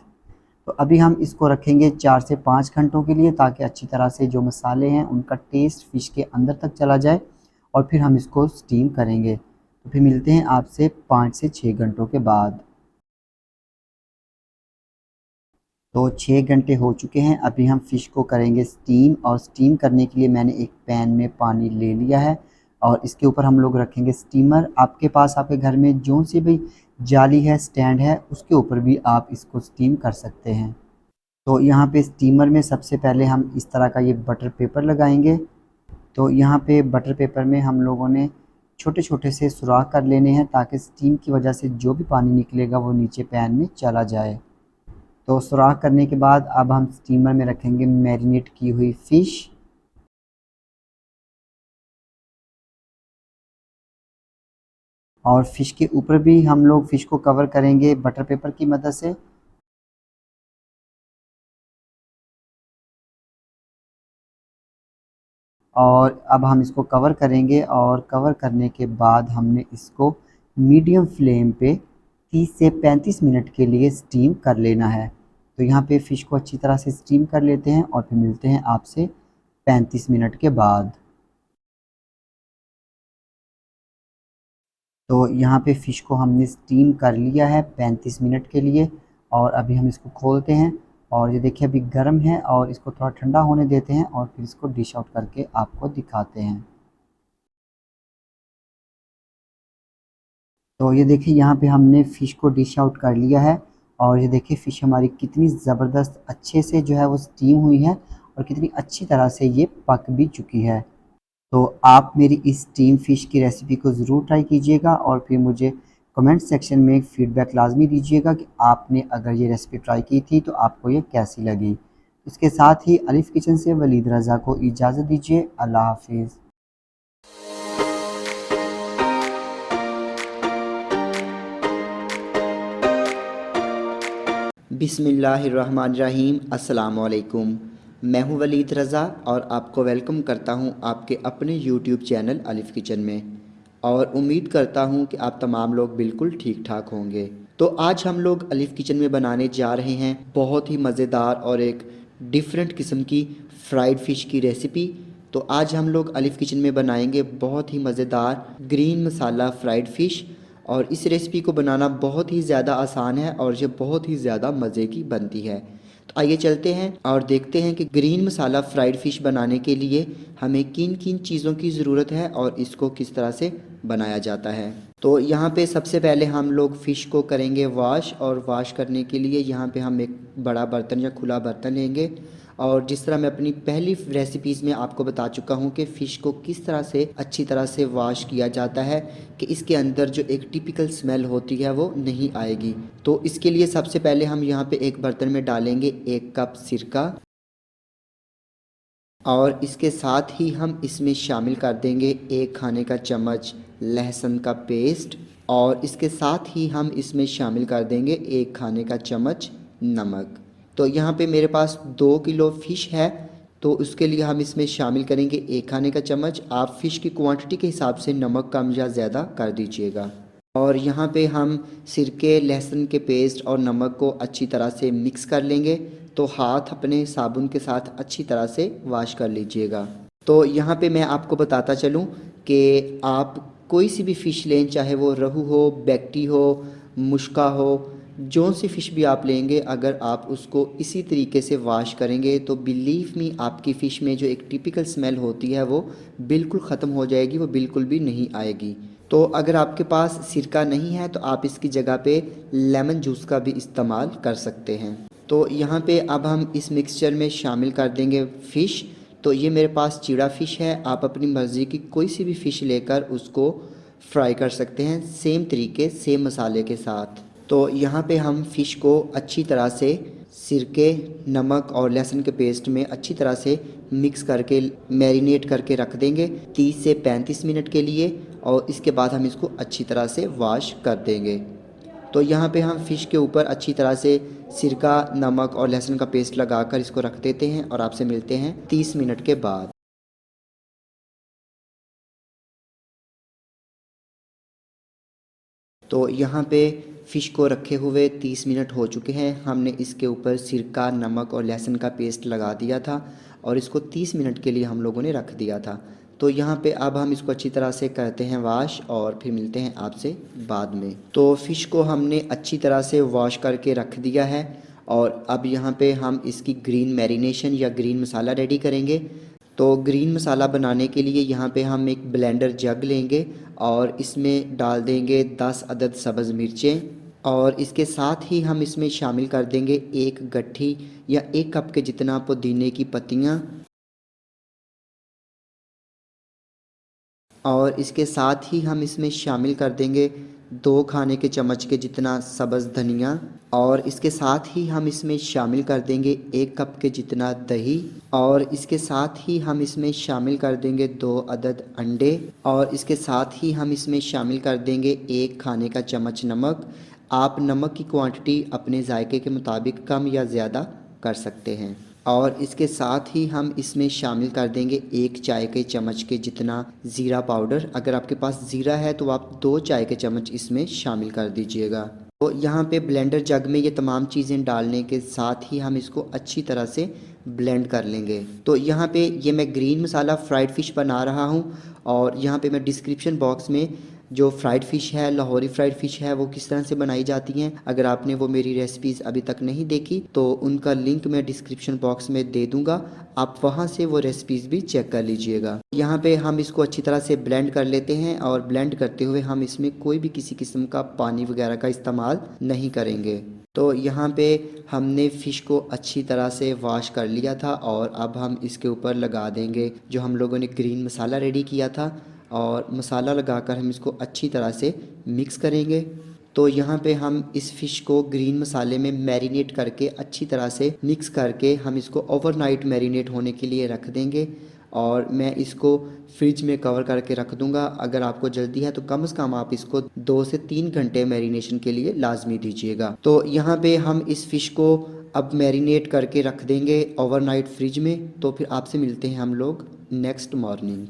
तो अभी हम इसको रखेंगे 4 से 5 घंटों के लिए ताकि अच्छी तरह से जो मसाले हैं उनका टेस्ट फ़िश के अंदर तक चला जाए, और फिर हम इसको स्टीम करेंगे। तो फिर मिलते हैं आपसे 5 से 6 घंटों के बाद। तो 6 घंटे हो चुके हैं। अभी हम फ़िश को करेंगे स्टीम, और स्टीम करने के लिए मैंने एक पैन में पानी ले लिया है और इसके ऊपर हम लोग रखेंगे स्टीमर। आपके पास आपके घर में जो सी भी जाली है, स्टैंड है, उसके ऊपर भी आप इसको स्टीम कर सकते हैं। तो यहाँ पे स्टीमर में सबसे पहले हम इस तरह का ये बटर पेपर लगाएंगे। तो यहाँ पे बटर पेपर में हम लोगों ने छोटे छोटे से सुराख कर लेने हैं ताकि स्टीम की वजह से जो भी पानी निकलेगा वो नीचे पैन में चला जाए। तो सुराख करने के बाद अब हम स्टीमर में रखेंगे मैरिनेट की हुई फ़िश, और फ़िश के ऊपर भी हम लोग फ़िश को कवर करेंगे बटर पेपर की मदद से। और अब हम इसको कवर करेंगे और कवर करने के बाद हमने इसको मीडियम फ्लेम पे 30 से 35 मिनट के लिए स्टीम कर लेना है। तो यहाँ पे फ़िश को अच्छी तरह से स्टीम कर लेते हैं और फिर मिलते हैं आपसे 35 मिनट के बाद। तो यहाँ पे फ़िश को हमने स्टीम कर लिया है 35 मिनट के लिए और अभी हम इसको खोलते हैं और ये देखिए अभी गर्म है और इसको थोड़ा ठंडा होने देते हैं और फिर इसको डिश आउट करके आपको दिखाते हैं। तो ये देखिए यहाँ पे हमने फ़िश को डिश आउट कर लिया है और ये देखिए फ़िश हमारी कितनी ज़बरदस्त अच्छे से जो है वो स्टीम हुई है और कितनी अच्छी तरह से ये पक भी चुकी है। तो आप मेरी इस स्टीम फ़िश की रेसिपी को ज़रूर ट्राई कीजिएगा और फिर मुझे कमेंट सेक्शन में फ़ीडबैक लाजमी दीजिएगा कि आपने अगर ये रेसिपी ट्राई की थी तो आपको ये कैसी लगी। इसके साथ ही अलिफ़ किचन से वलीद रज़ा को इजाज़त दीजिए। अल्लाह हाफ़िज़। बिस्मिल्लाहिर्रहमानिर्रहीम। अस्सलाम वालेकुम। मैं हूं वलीद रज़ा और आपको वेलकम करता हूं आपके अपने यूट्यूब चैनल अलिफ़ किचन में और उम्मीद करता हूं कि आप तमाम लोग बिल्कुल ठीक ठाक होंगे। तो आज हम लोग अलिफ़ किचन में बनाने जा रहे हैं बहुत ही मज़ेदार और एक डिफरेंट किस्म की फ्राइड फ़िश की रेसिपी। तो आज हम लोग अलिफ़ किचन में बनाएंगे बहुत ही मज़ेदार ग्रीन मसाला फ्राइड फ़िश और इस रेसिपी को बनाना बहुत ही ज़्यादा आसान है और ये बहुत ही ज़्यादा मज़े की बनती है। तो आइए चलते हैं और देखते हैं कि ग्रीन मसाला फ्राइड फ़िश बनाने के लिए हमें किन किन चीज़ों की ज़रूरत है और इसको किस तरह से बनाया जाता है। तो यहाँ पे सबसे पहले हम लोग फ़िश को करेंगे वॉश और वॉश करने के लिए यहाँ पे हम एक बड़ा बर्तन या खुला बर्तन लेंगे और जिस तरह मैं अपनी पहली रेसिपीज़ में आपको बता चुका हूँ कि फ़िश को किस तरह से अच्छी तरह से वॉश किया जाता है कि इसके अंदर जो एक टिपिकल स्मेल होती है वो नहीं आएगी। तो इसके लिए सबसे पहले हम यहाँ पे एक बर्तन में डालेंगे 1 कप सिरका और इसके साथ ही हम इसमें शामिल कर देंगे 1 खाने का चम्मच लहसुन का पेस्ट और इसके साथ ही हम इसमें शामिल कर देंगे 1 खाने का चम्मच नमक। तो यहाँ पे मेरे पास 2 किलो फ़िश है तो उसके लिए हम इसमें शामिल करेंगे 1 खाने का चम्मच। आप फ़िश की क्वांटिटी के हिसाब से नमक कम या ज़्यादा कर दीजिएगा। और यहाँ पे हम सिरके लहसुन के पेस्ट और नमक को अच्छी तरह से मिक्स कर लेंगे। तो हाथ अपने साबुन के साथ अच्छी तरह से वॉश कर लीजिएगा। तो यहाँ पे मैं आपको बताता चलूँ कि आप कोई सी भी फ़िश लें, चाहे वो रहू हो, बैक्टी हो, मुश्का हो, जो सी फ़िश भी आप लेंगे, अगर आप उसको इसी तरीके से वॉश करेंगे तो बिलीव मी आपकी फ़िश में जो एक टिपिकल स्मेल होती है वो बिल्कुल ख़त्म हो जाएगी, वो बिल्कुल भी नहीं आएगी। तो अगर आपके पास सिरका नहीं है तो आप इसकी जगह पे लेमन जूस का भी इस्तेमाल कर सकते हैं। तो यहाँ पे अब हम इस मिक्सचर में शामिल कर देंगे फ़िश। तो ये मेरे पास चीड़ा फ़िश है, आप अपनी मर्ज़ी की कोई सी भी फ़िश लेकर उसको फ्राई कर सकते हैं सेम तरीके सेम मसाले के साथ। तो यहाँ पे हम फ़िश को अच्छी तरह से सिरके नमक और लहसुन के पेस्ट में अच्छी तरह से मिक्स करके मैरिनेट करके रख देंगे 30 से 35 मिनट के लिए और इसके बाद हम इसको अच्छी तरह से वॉश कर देंगे। तो यहाँ पे हम फ़िश के ऊपर अच्छी तरह से सिरका नमक और लहसुन का पेस्ट लगाकर इसको रख देते हैं और आपसे मिलते हैं 30 मिनट के बाद। तो यहाँ पे फ़िश को रखे हुए 30 मिनट हो चुके हैं। हमने इसके ऊपर सिरका नमक और लहसुन का पेस्ट लगा दिया था और इसको 30 मिनट के लिए हम लोगों ने रख दिया था। तो यहाँ पे अब हम इसको अच्छी तरह से करते हैं वॉश और फिर मिलते हैं आपसे बाद में। तो फ़िश को हमने अच्छी तरह से वॉश करके रख दिया है और अब यहाँ पे हम इसकी ग्रीन मैरिनेशन या ग्रीन मसाला रेडी करेंगे। तो ग्रीन मसाला बनाने के लिए यहाँ पे हम एक ब्लेंडर जग लेंगे और इसमें डाल देंगे 10 अदद सब्ज़ मिर्चें और इसके साथ ही हम इसमें शामिल कर देंगे 1 गट्ठी या 1 कप के जितना पुदीने की पत्तियाँ और इसके साथ ही हम इसमें शामिल कर देंगे 2 खाने के चम्मच के जितना सब्ज़ धनिया और इसके साथ ही हम इसमें शामिल कर देंगे 1 कप के जितना दही और इसके साथ ही हम इसमें शामिल कर देंगे 2 अदद अंडे और इसके साथ ही हम इसमें शामिल कर देंगे 1 खाने का चम्मच नमक। आप नमक की क्वांटिटी अपने जायके के मुताबिक कम या ज़्यादा कर सकते हैं। और इसके साथ ही हम इसमें शामिल कर देंगे 1 चाय के चम्मच के जितना ज़ीरा पाउडर। अगर आपके पास ज़ीरा है तो आप 2 चाय के चम्मच इसमें शामिल कर दीजिएगा। तो यहाँ पे ब्लेंडर जग में ये तमाम चीज़ें डालने के साथ ही हम इसको अच्छी तरह से ब्लेंड कर लेंगे। तो यहाँ पे ये मैं ग्रीन मसाला फ्राइड फ़िश बना रहा हूँ और यहाँ पे मैं डिस्क्रिप्शन बॉक्स में जो फ्राइड फ़िश है, लाहौरी फ्राइड फ़िश है, वो किस तरह से बनाई जाती हैं, अगर आपने वो मेरी रेसिपीज़ अभी तक नहीं देखी तो उनका लिंक मैं डिस्क्रिप्शन बॉक्स में दे दूँगा, आप वहाँ से वो रेसिपीज़ भी चेक कर लीजिएगा। यहाँ पे हम इसको अच्छी तरह से ब्लेंड कर लेते हैं और ब्लेंड करते हुए हम इसमें कोई भी किसी किस्म का पानी वगैरह का इस्तेमाल नहीं करेंगे। तो यहाँ पे हमने फ़िश को अच्छी तरह से वॉश कर लिया था और अब हम इसके ऊपर लगा देंगे जो हम लोगों ने ग्रीन मसाला रेडी किया था और मसाला लगाकर हम इसको अच्छी तरह से मिक्स करेंगे। तो यहाँ पे हम इस फ़िश को ग्रीन मसाले में मैरिनेट करके अच्छी तरह से मिक्स करके हम इसको ओवरनाइट मैरिनेट होने के लिए रख देंगे और मैं इसको फ्रिज में कवर करके रख दूँगा। अगर आपको जल्दी है तो कम से कम आप इसको 2 से 3 घंटे मैरिनेशन के लिए लाजमी दीजिएगा। तो यहाँ पे हम इस फ़िश को अब मैरिनेट करके रख देंगे ओवरनाइट फ्रिज में। तो फिर आपसे मिलते हैं हम लोग नेक्स्ट मॉर्निंग।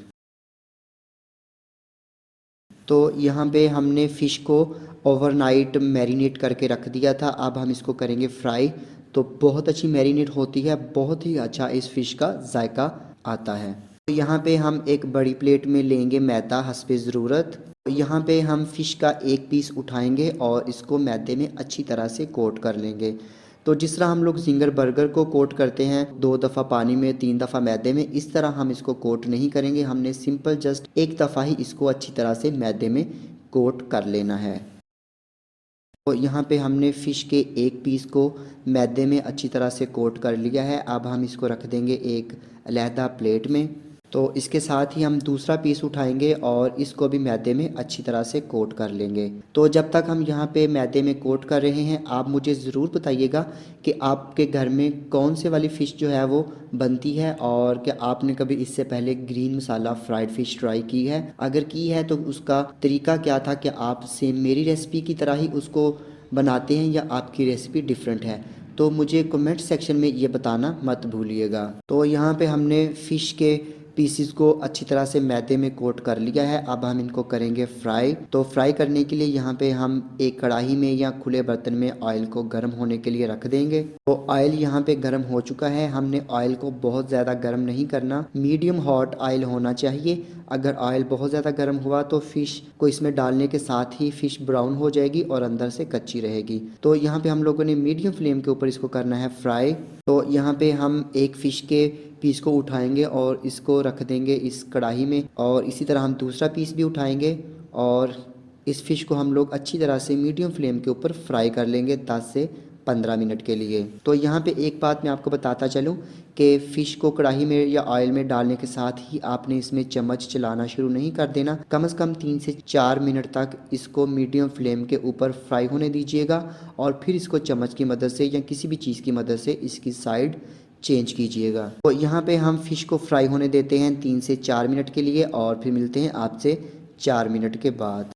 तो यहाँ पे हमने फ़िश को ओवरनाइट मैरिनेट करके रख दिया था। अब हम इसको करेंगे फ्राई। तो बहुत अच्छी मैरिनेट होती है, बहुत ही अच्छा इस फ़िश का जायका आता है। तो यहाँ पे हम एक बड़ी प्लेट में लेंगे मैदा हस्बे ज़रूरत। यहाँ पे हम फ़िश का एक पीस उठाएंगे और इसको मैदे में अच्छी तरह से कोट कर लेंगे। तो जिस तरह हम लोग ज़िंगर बर्गर को कोट करते हैं 2 दफ़ा पानी में 3 दफ़ा मैदे में, इस तरह हम इसको कोट नहीं करेंगे। हमने सिंपल जस्ट एक दफ़ा ही इसको अच्छी तरह से मैदे में कोट कर लेना है। तो यहाँ पे हमने फ़िश के एक पीस को मैदे में अच्छी तरह से कोट कर लिया है। अब हम इसको रख देंगे एक अलहदा प्लेट में। तो इसके साथ ही हम दूसरा पीस उठाएंगे और इसको भी मैदे में अच्छी तरह से कोट कर लेंगे। तो जब तक हम यहाँ पे मैदे में कोट कर रहे हैं आप मुझे ज़रूर बताइएगा कि आपके घर में कौन से वाली फ़िश जो है वो बनती है और क्या आपने कभी इससे पहले ग्रीन मसाला फ्राइड फ़िश ट्राई की है। अगर की है तो उसका तरीका क्या था, कि आप सेम मेरी रेसिपी की तरह ही उसको बनाते हैं या आपकी रेसिपी डिफरेंट है। तो मुझे कमेंट सेक्शन में ये बताना मत भूलिएगा। तो यहाँ पे हमने फ़िश के पीसीस को अच्छी तरह से मैदे में कोट कर लिया है। अब हम इनको करेंगे फ्राई। तो फ्राई करने के लिए यहाँ पे हम एक कढ़ाई में या खुले बर्तन में ऑयल को गर्म होने के लिए रख देंगे। तो ऑयल यहाँ पे गर्म हो चुका है। हमने ऑयल को बहुत ज़्यादा गर्म नहीं करना, मीडियम हॉट ऑयल होना चाहिए। अगर ऑयल बहुत ज़्यादा गर्म हुआ तो फ़िश को इसमें डालने के साथ ही फ़िश ब्राउन हो जाएगी और अंदर से कच्ची रहेगी। तो यहाँ पे हम लोगों ने मीडियम फ्लेम के ऊपर इसको करना है फ्राई। तो यहाँ पे हम एक फ़िश के पीस को उठाएंगे और इसको रख देंगे इस कढ़ाई में और इसी तरह हम दूसरा पीस भी उठाएंगे और इस फ़िश को हम लोग अच्छी तरह से मीडियम फ्लेम के ऊपर फ्राई कर लेंगे 10 से 15 मिनट के लिए। तो यहाँ पे एक बात मैं आपको बताता चलूँ कि फ़िश को कढ़ाई में या ऑयल में डालने के साथ ही आपने इसमें चम्मच चलाना शुरू नहीं कर देना। कम से कम 3 से 4 मिनट तक इसको मीडियम फ्लेम के ऊपर फ्राई होने दीजिएगा और फिर इसको चम्मच की मदद से या किसी भी चीज़ की मदद से इसकी साइड चेंज कीजिएगा। तो यहाँ पे हम फ़िश को फ्राई होने देते हैं 3 से 4 मिनट के लिए और फिर मिलते हैं आपसे 4 मिनट के बाद।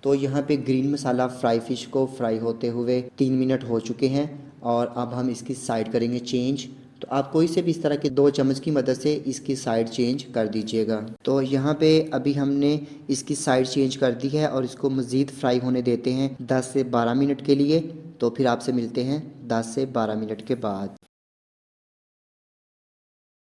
तो यहाँ पे ग्रीन मसाला फ्राई फ़िश को फ्राई होते हुए 3 मिनट हो चुके हैं और अब हम इसकी साइड करेंगे चेंज। तो आप कोई से भी इस तरह के 2 चम्मच की मदद से इसकी साइड चेंज कर दीजिएगा। तो यहाँ पे अभी हमने इसकी साइड चेंज कर दी है और इसको मज़ीद फ्राई होने देते हैं 10 से 12 मिनट के लिए। तो फिर आपसे मिलते हैं 10 से 12 मिनट के बाद।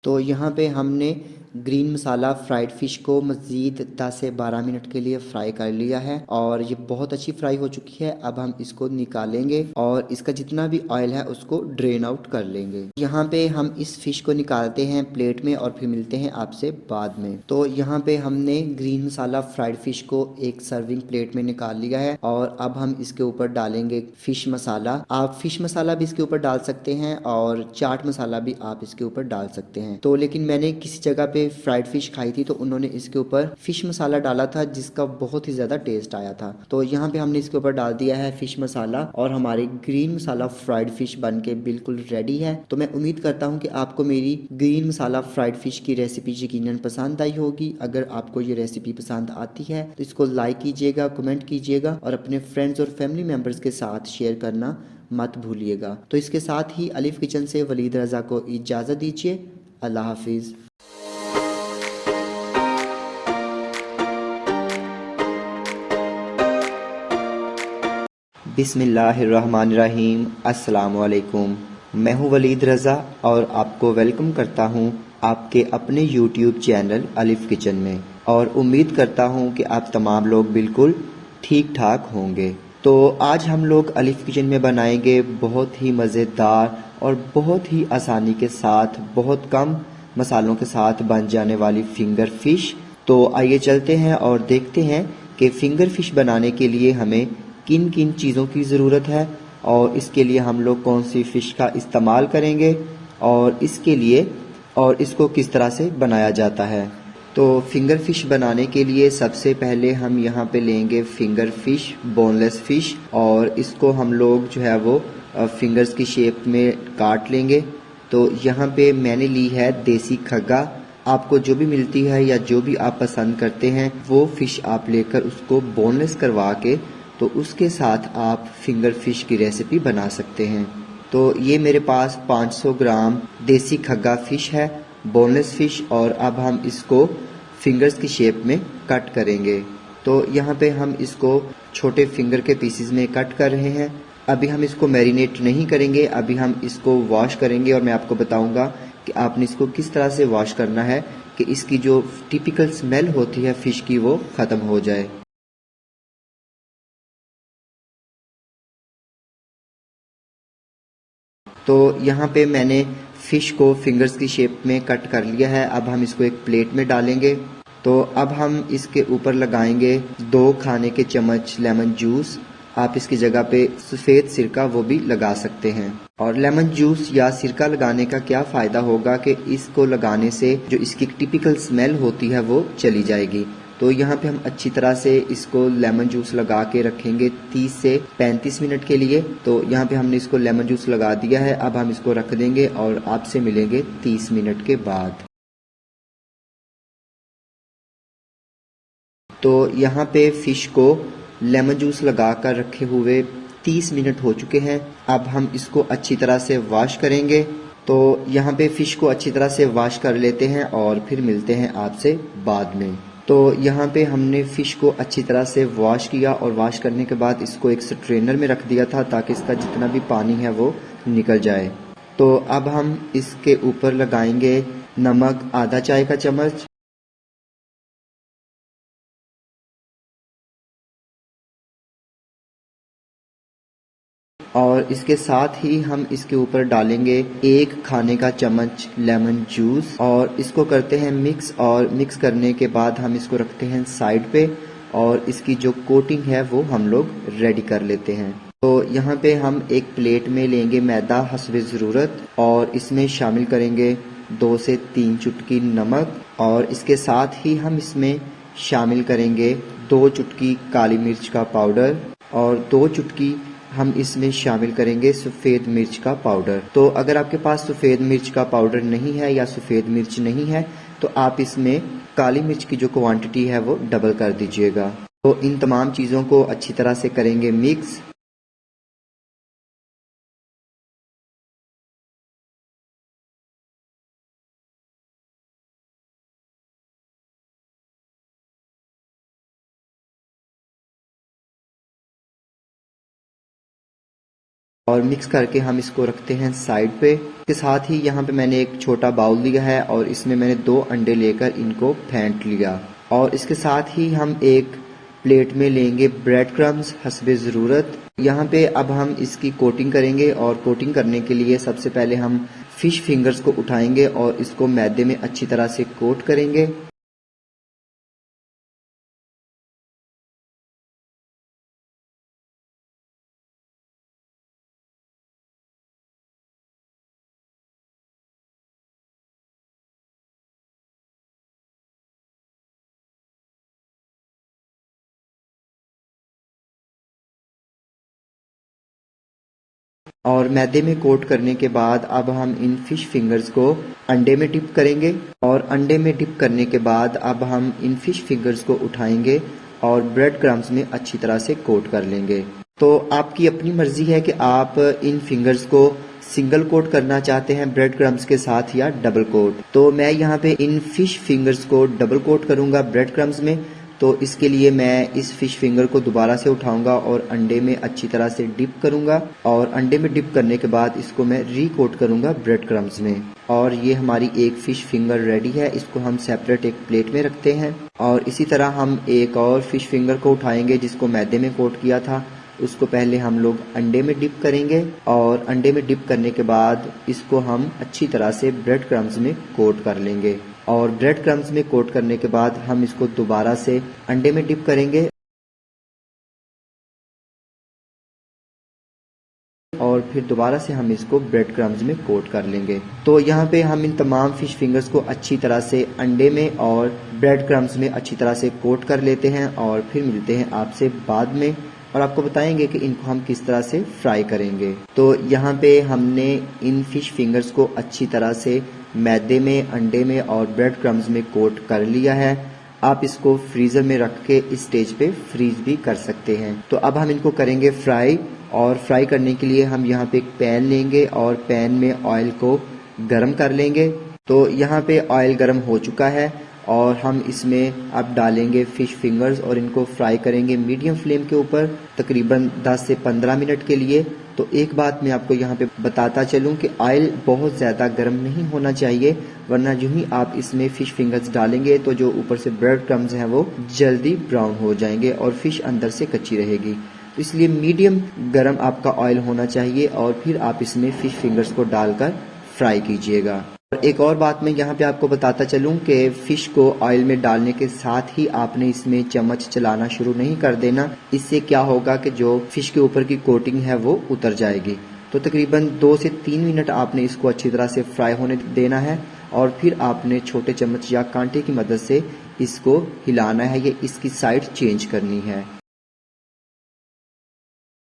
तो यहाँ पे हमने ग्रीन मसाला फ्राइड फ़िश को मज़ीद 10 से 12 मिनट के लिए फ्राई कर लिया है और ये बहुत अच्छी फ्राई हो चुकी है। अब हम इसको निकालेंगे और इसका जितना भी ऑयल है उसको ड्रेन आउट कर लेंगे। यहाँ पे हम इस फ़िश को निकालते हैं प्लेट में और फिर मिलते हैं आपसे बाद में। तो यहाँ पे हमने ग्रीन मसाला फ्राइड फ़िश को एक सर्विंग प्लेट में निकाल लिया है और अब हम इसके ऊपर डालेंगे फ़िश मसाला। आप फ़िश मसाला भी इसके ऊपर डाल सकते हैं और चाट मसाला भी आप इसके ऊपर डाल सकते हैं। तो लेकिन मैंने किसी जगह पे पे फ्राइड फिश खाई थी तो उन्होंने इसके ऊपर फिश मसाला डाला था जिसका बहुत ही ज़्यादा टेस्ट आया था। तो यहाँ पे हमने इसके ऊपर डाल दिया है फिश मसाला और हमारी ग्रीन मसाला फ्राइड फिश बन के बिल्कुल रेडी है। तो मैं उम्मीद करता हूँ कि आपको मेरी ग्रीन मसाला फ्राइड फिश की रेसिपी यकीनन पसंद आई होगी। अगर आपको ये रेसिपी पसंद आती है तो इसको लाइक कीजिएगा, कमेंट कीजिएगा और अपने फ्रेंड्स और फैमिली मेम्बर्स के साथ शेयर करना मत भूलिएगा। तो इसके साथ ही अलीफ किचन से वलीद रज़ा को इजाज़त दीजिए। अल्लाह हाफिज़। बिस्मिल्लाहिर्रहमानिर्रहीम। अस्सलाम वालेकुम। मैं हूँ वलीद रज़ा और आपको वेलकम करता हूँ आपके अपने यूट्यूब चैनल अलिफ किचन में, और उम्मीद करता हूँ कि आप तमाम लोग बिल्कुल ठीक ठाक होंगे। तो आज हम लोग अलिफ किचन में बनाएंगे बहुत ही मज़ेदार और बहुत ही आसानी के साथ, बहुत कम मसालों के साथ बन जाने वाली फिंगर फिश। तो आइए चलते हैं और देखते हैं कि फिंगर फिश बनाने के लिए हमें किन किन चीज़ों की ज़रूरत है और इसके लिए हम लोग कौन सी फ़िश का इस्तेमाल करेंगे और इसके लिए और इसको किस तरह से बनाया जाता है। तो फिंगर फिश बनाने के लिए सबसे पहले हम यहाँ पे लेंगे फिंगर फिश, बोनलेस फिश, और इसको हम लोग जो है वो फिंगर्स की शेप में काट लेंगे। तो यहाँ पे मैंने ली है देसी खग्गा। आपको जो भी मिलती है या जो भी आप पसंद करते हैं वो फ़िश आप लेकर उसको बोनलेस करवा के तो उसके साथ आप फिंगर फिश की रेसिपी बना सकते हैं। तो ये मेरे पास 500 ग्राम देसी खग्गा फ़िश है, बोनलेस फ़िश, और अब हम इसको फिंगर्स की शेप में कट करेंगे। तो यहाँ पे हम इसको छोटे फिंगर के पीसेस में कट कर रहे हैं। अभी हम इसको मैरिनेट नहीं करेंगे, अभी हम इसको वॉश करेंगे और मैं आपको बताऊंगा कि आपने इसको किस तरह से वॉश करना है कि इसकी जो टिपिकल स्मेल होती है फ़िश की वो ख़त्म हो जाए। तो यहाँ पे मैंने फ़िश को फिंगर्स की शेप में कट कर लिया है। अब हम इसको एक प्लेट में डालेंगे। तो अब हम इसके ऊपर लगाएंगे 2 खाने के चम्मच लेमन जूस। आप इसकी जगह पे सफ़ेद सिरका वो भी लगा सकते हैं। और लेमन जूस या सिरका लगाने का क्या फ़ायदा होगा कि इसको लगाने से जो इसकी टिपिकल स्मेल होती है वो चली जाएगी। तो यहाँ पे हम अच्छी तरह से इसको लेमन जूस लगा के रखेंगे 30 से 35 मिनट के लिए। तो यहाँ पे हमने इसको लेमन जूस लगा दिया है। अब हम इसको रख देंगे और आपसे मिलेंगे 30 मिनट के बाद। तो यहाँ पे फ़िश को लेमन जूस लगा कर रखे हुए 30 मिनट हो चुके हैं। अब हम इसको अच्छी तरह से वॉश करेंगे। तो यहाँ पे फ़िश को अच्छी तरह से वॉश कर लेते हैं और फिर मिलते हैं आपसे बाद में। तो यहाँ पे हमने फ़िश को अच्छी तरह से वॉश किया और वॉश करने के बाद इसको एक स्ट्रेनर में रख दिया था ताकि इसका जितना भी पानी है वो निकल जाए। तो अब हम इसके ऊपर लगाएंगे नमक आधा चाय का चम्मच, और इसके साथ ही हम इसके ऊपर डालेंगे 1 खाने का चम्मच लेमन जूस और इसको करते हैं मिक्स। और मिक्स करने के बाद हम इसको रखते हैं साइड पे और इसकी जो कोटिंग है वो हम लोग रेडी कर लेते हैं। तो यहाँ पे हम एक प्लेट में लेंगे मैदा हस्बे ज़रूरत और इसमें शामिल करेंगे 2 से 3 चुटकी नमक, और इसके साथ ही हम इसमें शामिल करेंगे 2 चुटकी काली मिर्च का पाउडर और 2 चुटकी हम इसमें शामिल करेंगे सफ़ेद मिर्च का पाउडर। तो अगर आपके पास सफ़ेद मिर्च का पाउडर नहीं है या सफ़ेद मिर्च नहीं है तो आप इसमें काली मिर्च की जो क्वांटिटी है वो डबल कर दीजिएगा। तो इन तमाम चीज़ों को अच्छी तरह से करेंगे मिक्स। और मिक्स करके हम इसको रखते हैं साइड पे। इसके साथ ही यहाँ पे मैंने एक छोटा बाउल लिया है और इसमें मैंने 2 अंडे लेकर इनको फेंट लिया। और इसके साथ ही हम एक प्लेट में लेंगे ब्रेड क्रम्स हस्बे ज़रूरत। यहाँ पे अब हम इसकी कोटिंग करेंगे और कोटिंग करने के लिए सबसे पहले हम फ़िश फिंगर्स को उठाएंगे और इसको मैदे में अच्छी तरह से कोट करेंगे। और मैदे में कोट करने के बाद अब हम इन फिश फिंगर्स को अंडे में डिप करेंगे और अंडे में डिप करने के बाद अब हम इन फिश फिंगर्स को उठाएंगे और ब्रेड क्रम्स में अच्छी तरह से कोट कर लेंगे। तो आपकी अपनी मर्जी है कि आप इन फिंगर्स को सिंगल कोट करना चाहते हैं ब्रेड क्रम्स के साथ या डबल कोट। तो मैं यहाँ पे इन फिश फिंगर्स को डबल कोट करूंगा ब्रेड क्रम्स में। तो इसके लिए मैं इस फिश फिंगर को दोबारा से उठाऊंगा और अंडे में अच्छी तरह से डिप करूंगा और अंडे में डिप करने के बाद इसको मैं रीकोट करूंगा ब्रेड क्रम्स में। और ये हमारी एक फिश फिंगर रेडी है, इसको हम सेपरेट एक प्लेट में रखते हैं। और इसी तरह हम एक और फिश फिंगर को उठाएंगे जिसको मैदे में कोट किया था, उसको पहले हम लोग अंडे में डिप करेंगे और अंडे में डिप करने के बाद इसको हम अच्छी तरह से ब्रेड क्रम्स में कोट कर लेंगे। और ब्रेड क्रम्स में कोट करने के बाद हम इसको दोबारा से अंडे में डिप करेंगे और फिर दोबारा से हम इसको ब्रेड क्रम्स में कोट कर लेंगे। तो यहाँ पे हम इन तमाम फिश फिंगर्स को अच्छी तरह से अंडे में और ब्रेड क्रम्स में अच्छी तरह से कोट कर लेते हैं और फिर मिलते हैं आपसे बाद में और आपको बताएंगे कि इनको हम किस तरह से फ्राई करेंगे। तो यहाँ पे हमने इन फिश फिंगर्स को अच्छी तरह से मैदे में, अंडे में और ब्रेड क्रम्स में कोट कर लिया है। आप इसको फ्रीज़र में रख के इस स्टेज पे फ्रीज भी कर सकते हैं। तो अब हम इनको करेंगे फ्राई और फ्राई करने के लिए हम यहाँ पे एक पैन लेंगे और पैन में ऑयल को गर्म कर लेंगे। तो यहाँ पे ऑयल गर्म हो चुका है और हम इसमें अब डालेंगे फिश फिंगर्स और इनको फ्राई करेंगे मीडियम फ्लेम के ऊपर तकरीबन 10 से 15 मिनट के लिए। तो एक बात मैं आपको यहाँ पे बताता चलूँ कि ऑयल बहुत ज़्यादा गर्म नहीं होना चाहिए, वरना जो ही आप इसमें फ़िश फिंगर्स डालेंगे तो जो ऊपर से ब्रेड क्रम्स हैं वो जल्दी ब्राउन हो जाएंगे और फ़िश अंदर से कच्ची रहेगी। तो इसलिए मीडियम गर्म आपका ऑयल होना चाहिए और फिर आप इसमें फ़िश फिंगर्स को डालकर फ्राई कीजिएगा। और एक और बात मैं यहाँ पे आपको बताता चलूँ कि फ़िश को ऑयल में डालने के साथ ही आपने इसमें चम्मच चलाना शुरू नहीं कर देना। इससे क्या होगा कि जो फ़िश के ऊपर की कोटिंग है वो उतर जाएगी। तो तकरीबन 2 से 3 मिनट आपने इसको अच्छी तरह से फ्राई होने देना है और फिर आपने छोटे चम्मच या कांटे की मदद से इसको हिलाना है, ये इसकी साइड चेंज करनी है।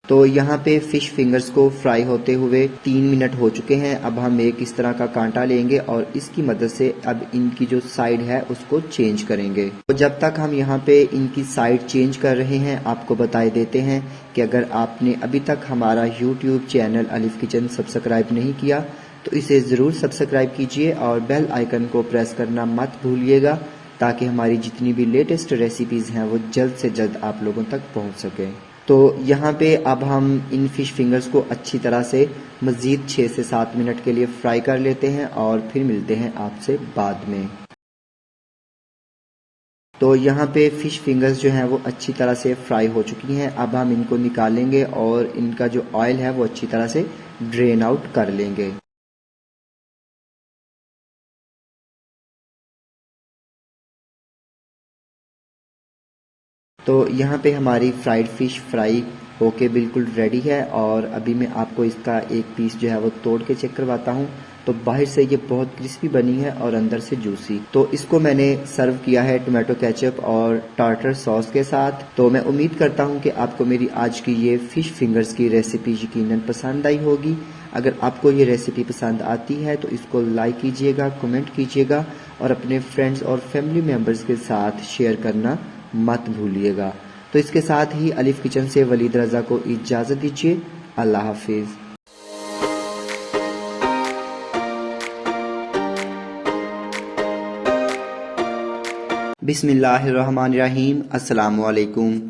तो यहाँ पे फिश फिंगर्स को फ्राई होते हुए 3 मिनट हो चुके हैं। अब हम एक इस तरह का कांटा लेंगे और इसकी मदद से अब इनकी जो साइड है उसको चेंज करेंगे। तो जब तक हम यहाँ पे इनकी साइड चेंज कर रहे हैं आपको बताए देते हैं कि अगर आपने अभी तक हमारा YouTube चैनल अलिफ किचन सब्सक्राइब नहीं किया तो इसे ज़रूर सब्सक्राइब कीजिए और बेल आइकन को प्रेस करना मत भूलिएगा ताकि हमारी जितनी भी लेटेस्ट रेसिपीज़ हैं वो जल्द से जल्द आप लोगों तक पहुँच सकें। तो यहाँ पे अब हम इन फिश फिंगर्स को अच्छी तरह से मज़ीद 6 से 7 मिनट के लिए फ्राई कर लेते हैं और फिर मिलते हैं आपसे बाद में। तो यहाँ पे फिश फिंगर्स जो हैं वो अच्छी तरह से फ्राई हो चुकी हैं। अब हम इनको निकालेंगे और इनका जो ऑयल है वो अच्छी तरह से ड्रेन आउट कर लेंगे। तो यहाँ पे हमारी फ्राइड फ़िश फ्राई होके बिल्कुल रेडी है और अभी मैं आपको इसका एक पीस जो है वो तोड़ के चेक करवाता हूँ। तो बाहर से ये बहुत क्रिस्पी बनी है और अंदर से जूसी। तो इसको मैंने सर्व किया है टोमेटो केचप और टार्टर सॉस के साथ। तो मैं उम्मीद करता हूँ कि आपको मेरी आज की ये फ़िश फिंगर्स की रेसिपी यकीनन पसंद आई होगी। अगर आपको ये रेसिपी पसंद आती है तो इसको लाइक कीजिएगा, कमेंट कीजिएगा और अपने फ्रेंड्स और फैमिली मेम्बर्स के साथ शेयर करना मत भूलिएगा। तो इसके साथ ही अलिफ किचन से वलीद रज़ा को इजाज़त दीजिए। अल्लाह हाफिज़। बिस्मिल्लाहिर्रहमानिर्रहीम। अस्सलाम वालेकुम।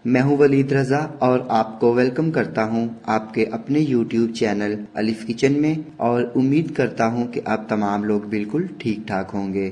मैं हूं वलीद रज़ा और आपको वेलकम करता हूं आपके अपने YouTube चैनल अलिफ किचन में और उम्मीद करता हूं कि आप तमाम लोग बिल्कुल ठीक ठाक होंगे।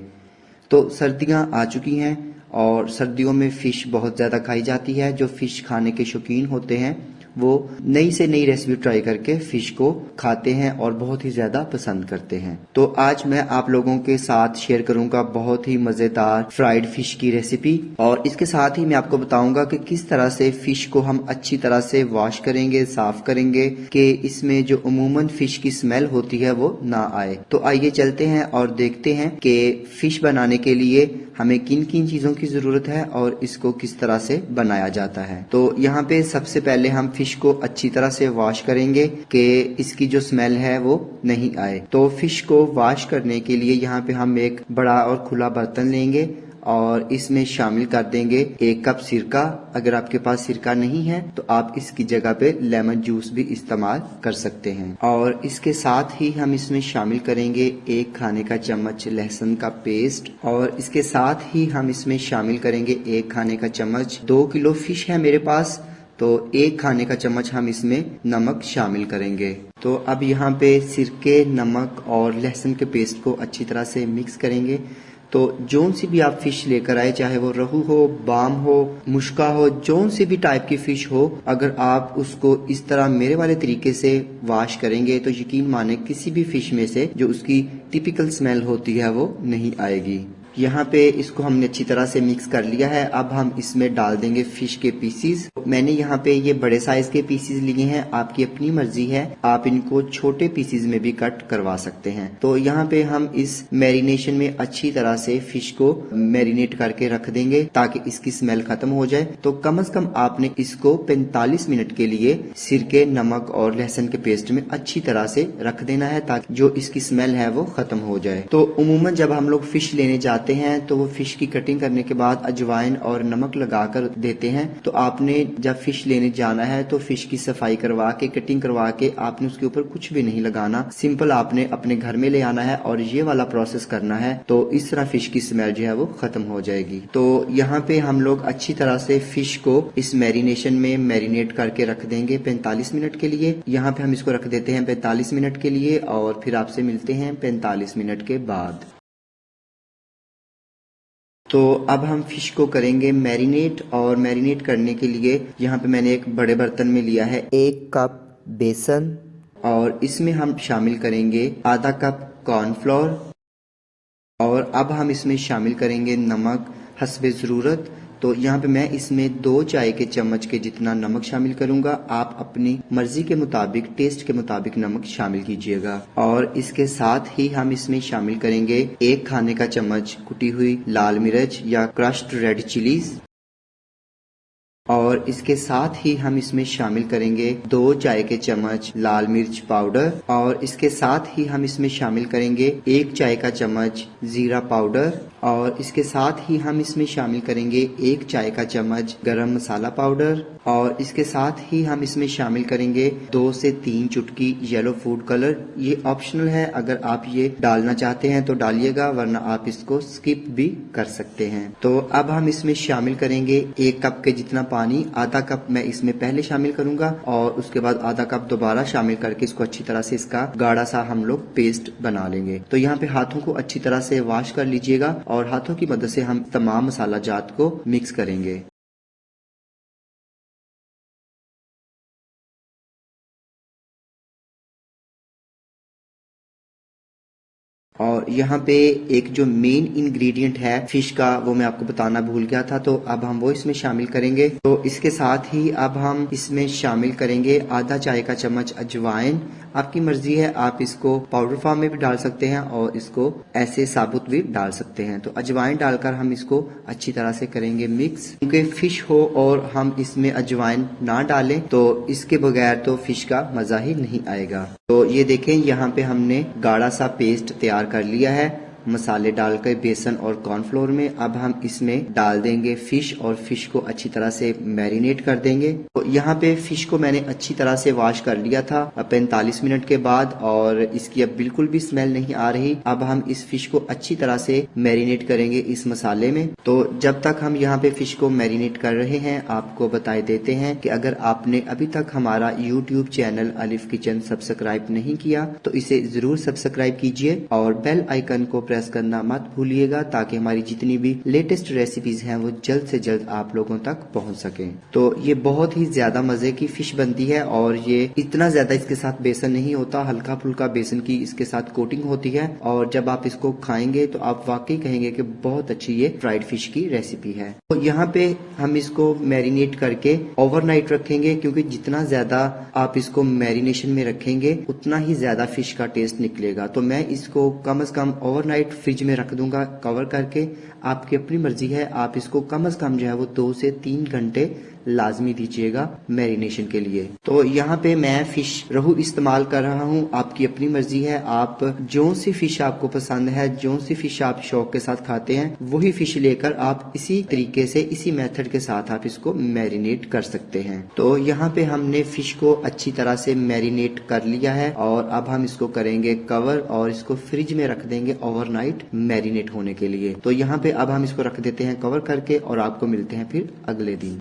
तो सर्दियां आ चुकी हैं और सर्दियों में फ़िश बहुत ज़्यादा खाई जाती है। जो फ़िश खाने के शौकीन होते हैं वो नई से नई रेसिपी ट्राई करके फ़िश को खाते हैं और बहुत ही ज़्यादा पसंद करते हैं। तो आज मैं आप लोगों के साथ शेयर करूंगा बहुत ही मज़ेदार फ्राइड फ़िश की रेसिपी और इसके साथ ही मैं आपको बताऊंगा कि किस तरह से फ़िश को हम अच्छी तरह से वॉश करेंगे, साफ करेंगे कि इसमें जो अमूमन फ़िश की स्मेल होती है वो ना आए। तो आइए चलते हैं और देखते हैं कि फ़िश बनाने के लिए हमें किन किन चीज़ों की ज़रूरत है और इसको किस तरह से बनाया जाता है। तो यहाँ पे सबसे पहले हम फिश को अच्छी तरह से वॉश करेंगे कि इसकी जो स्मेल है वो नहीं आए। तो फिश को वॉश करने के लिए यहाँ पे हम एक बड़ा और खुला बर्तन लेंगे और इसमें शामिल कर देंगे 1 कप सिरका। अगर आपके पास सिरका नहीं है तो आप इसकी जगह पे लेमन जूस भी इस्तेमाल कर सकते हैं। और इसके साथ ही हम इसमें शामिल करेंगे 1 खाने का चम्मच लहसुन का पेस्ट और इसके साथ ही हम इसमें शामिल करेंगे 1 खाने का चम्मच 2 किलो फिश है मेरे पास, तो 1 खाने का चम्मच हम इसमें नमक शामिल करेंगे। तो अब यहाँ पे सिरके, नमक और लहसुन के पेस्ट को अच्छी तरह से मिक्स करेंगे। तो जोन सी भी आप फिश लेकर आए, चाहे वो रहू हो, बाम हो, मुश्का हो, जोन सी भी टाइप की फिश हो, अगर आप उसको इस तरह मेरे वाले तरीके से वॉश करेंगे तो यकीन माने किसी भी फिश में से जो उसकी टिपिकल स्मेल होती है वो नहीं आएगी। यहाँ पे इसको हमने अच्छी तरह से मिक्स कर लिया है। अब हम इसमें डाल देंगे फिश के पीसीज। मैंने यहाँ पे ये बड़े साइज के पीसीज लिए हैं, आपकी अपनी मर्जी है, आप इनको छोटे पीसीज में भी कट करवा सकते हैं। तो यहाँ पे हम इस मैरिनेशन में अच्छी तरह से फिश को मैरिनेट करके रख देंगे ताकि इसकी स्मेल खत्म हो जाए। तो कम से कम आपने इसको 45 मिनट के लिए सिरके, नमक और लहसुन के पेस्ट में अच्छी तरह से रख देना है ताकि जो इसकी स्मेल है वो खत्म हो जाए। तो उमूमन जब हम लोग फिश लेने जाते हैं तो वो फिश की कटिंग करने के बाद अजवाइन और नमक लगाकर देते हैं। तो आपने जब फिश लेने जाना है तो फिश की सफाई करवा के, कटिंग करवा के आपने उसके ऊपर कुछ भी नहीं लगाना, सिंपल आपने अपने घर में ले आना है और ये वाला प्रोसेस करना है। तो इस तरह फिश की स्मेल जो है वो खत्म हो जाएगी। तो यहाँ पे हम लोग अच्छी तरह से फिश को इस मैरिनेशन में मैरिनेट करके रख देंगे 45 मिनट के लिए। यहाँ पे हम इसको रख देते हैं 45 मिनट के लिए और फिर आपसे मिलते हैं 45 मिनट के बाद। तो अब हम फिश को करेंगे मैरिनेट और मैरिनेट करने के लिए यहाँ पे मैंने एक बड़े बर्तन में लिया है 1 कप बेसन और इसमें हम शामिल करेंगे आधा कप कॉर्नफ्लोर और अब हम इसमें शामिल करेंगे नमक हस्बे ज़रूरत। तो यहाँ पे मैं इसमें 2 चाय के चम्मच के जितना नमक शामिल करूंगा। आप अपनी मर्जी के मुताबिक, टेस्ट के मुताबिक नमक शामिल कीजिएगा। और इसके साथ ही हम इसमें शामिल करेंगे 1 खाने का चम्मच कुटी हुई लाल मिर्च या क्रश्ड रेड चिलीज और इसके साथ ही हम इसमें शामिल करेंगे 2 चाय के चम्मच लाल मिर्च पाउडर और इसके साथ ही हम इसमें शामिल करेंगे 1 चाय का चम्मच जीरा पाउडर और इसके साथ ही हम इसमें शामिल करेंगे 1 चाय का चम्मच गरम मसाला पाउडर और इसके साथ ही हम इसमें शामिल करेंगे 2 से 3 चुटकी येलो फूड कलर। ये ऑप्शनल है, अगर आप ये डालना चाहते हैं तो डालिएगा वरना आप इसको स्किप भी कर सकते हैं। तो अब हम इसमें शामिल करेंगे 1 कप के जितना पानी। आधा कप मैं इसमें पहले शामिल करूंगा और उसके बाद आधा कप दोबारा शामिल करके इसको अच्छी तरह से इसका गाढ़ा सा हम लोग पेस्ट बना लेंगे। तो यहाँ पे हाथों को अच्छी तरह से वॉश कर लीजिएगा और हाथों की मदद से हम तमाम मसाला जात को मिक्स करेंगे। और यहाँ पे एक जो मेन इंग्रेडिएंट है फिश का वो मैं आपको बताना भूल गया था, तो अब हम वो इसमें शामिल करेंगे। तो इसके साथ ही अब हम इसमें शामिल करेंगे आधा चाय का चम्मच अजवाइन। आपकी मर्जी है, आप इसको पाउडर फॉर्म में भी डाल सकते हैं और इसको ऐसे साबुत भी डाल सकते हैं। तो अजवाइन डालकर हम इसको अच्छी तरह से करेंगे मिक्स। क्योंकि फिश हो और हम इसमें अजवाइन ना डालें तो इसके बगैर तो फिश का मजा ही नहीं आएगा। तो ये देखें यहाँ पे हमने गाढ़ा सा पेस्ट तैयार कर लिया है मसाले डालकर बेसन और कॉर्नफ्लोर में। अब हम इसमें डाल देंगे फिश और फिश को अच्छी तरह से मैरिनेट कर देंगे। तो यहाँ पे फिश को मैंने अच्छी तरह से वॉश कर लिया था 45 मिनट के बाद और इसकी अब बिल्कुल भी स्मेल नहीं आ रही। अब हम इस फिश को अच्छी तरह से मैरिनेट करेंगे इस मसाले में। तो जब तक हम यहाँ पे फिश को मैरिनेट कर रहे हैं आपको बता देते हैं कि अगर आपने अभी तक हमारा यूट्यूब चैनल अलिफ किचन सब्सक्राइब नहीं किया तो इसे जरूर सब्सक्राइब कीजिए और बेल आइकन को प्रेस करना मत भूलिएगा ताकि हमारी जितनी भी लेटेस्ट रेसिपीज हैं वो जल्द से जल्द आप लोगों तक पहुंच सकें। तो ये बहुत ही ज्यादा मजे की फिश बनती है और ये इतना ज्यादा इसके साथ बेसन नहीं होता, हल्का फुल्का बेसन की इसके साथ कोटिंग होती है और जब आप इसको खाएंगे तो आप वाकई कहेंगे कि बहुत अच्छी ये फ्राइड फिश की रेसिपी है। तो यहाँ पे हम इसको मैरिनेट करके ओवरनाइट रखेंगे, क्योंकि जितना ज्यादा आप इसको मैरिनेशन में रखेंगे उतना ही ज्यादा फिश का टेस्ट निकलेगा। तो मैं इसको कम से कम ओवरनाइट फ्रिज में रख दूंगा कवर करके। आपकी अपनी मर्जी है, आप इसको कम से कम जो है वो 2 से 3 घंटे लाजमी दीजिएगा मैरिनेशन के लिए। तो यहाँ पे मैं फिश रोहू इस्तेमाल कर रहा हूँ, आपकी अपनी मर्जी है। आप जो सी फिश आपको पसंद है, जो सी फिश आप शौक के साथ खाते हैं, वही फिश लेकर आप इसी तरीके से, इसी मेथड के साथ आप इसको मैरिनेट कर सकते हैं। तो यहाँ पे हमने फिश को अच्छी तरह से मैरिनेट कर लिया है और अब हम इसको करेंगे कवर और इसको फ्रिज में रख देंगे ओवरनाइट मैरिनेट होने के लिए। तो यहाँ पे अब हम इसको रख देते हैं कवर करके और आपको मिलते हैं फिर अगले दिन।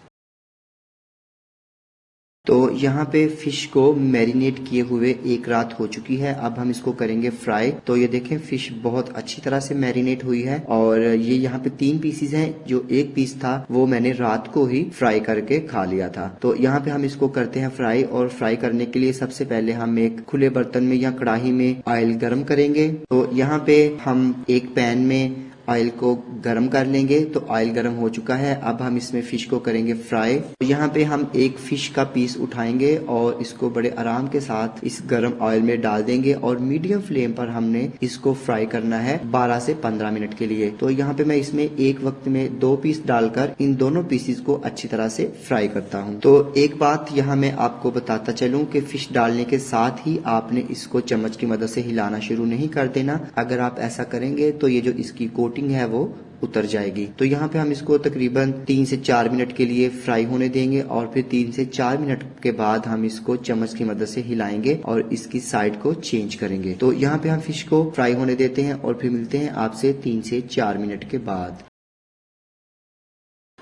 तो यहाँ पे फिश को मैरिनेट किए हुए 1 रात हो चुकी है। अब हम इसको करेंगे फ्राई। तो ये देखें फिश बहुत अच्छी तरह से मैरिनेट हुई है और ये यहाँ पे 3 पीसीज हैं। जो 1 पीस था वो मैंने रात को ही फ्राई करके खा लिया था। तो यहाँ पे हम इसको करते हैं फ्राई और फ्राई करने के लिए सबसे पहले हम एक खुले बर्तन में या कढ़ाई में ऑयल गर्म करेंगे। तो यहाँ पे हम एक पैन में ऑयल को गरम कर लेंगे। तो ऑयल गरम हो चुका है, अब हम इसमें फिश को करेंगे फ्राई। तो यहाँ पे हम एक फिश का पीस उठाएंगे और इसको बड़े आराम के साथ इस गरम ऑयल में डाल देंगे और मीडियम फ्लेम पर हमने इसको फ्राई करना है 12 से 15 मिनट के लिए। तो यहाँ पे मैं इसमें एक वक्त में 2 पीस डालकर इन दोनों पीसेस को अच्छी तरह से फ्राई करता हूँ। तो एक बात यहाँ मैं आपको बताता चलूँ कि फिश डालने के साथ ही आपने इसको चम्मच की मदद से हिलाना शुरू नहीं कर देना। अगर आप ऐसा करेंगे तो ये जो इसकी कोटिंग है वो उतर जाएगी। तो यहाँ पे हम इसको तकरीबन 3 से 4 मिनट के लिए फ्राई होने देंगे और फिर 3 से 4 मिनट के बाद हम इसको चम्मच की मदद से हिलाएंगे और इसकी साइड को चेंज करेंगे। तो यहाँ पे हम फिश को फ्राई होने देते हैं और फिर मिलते हैं आपसे 3 से 4 मिनट के बाद।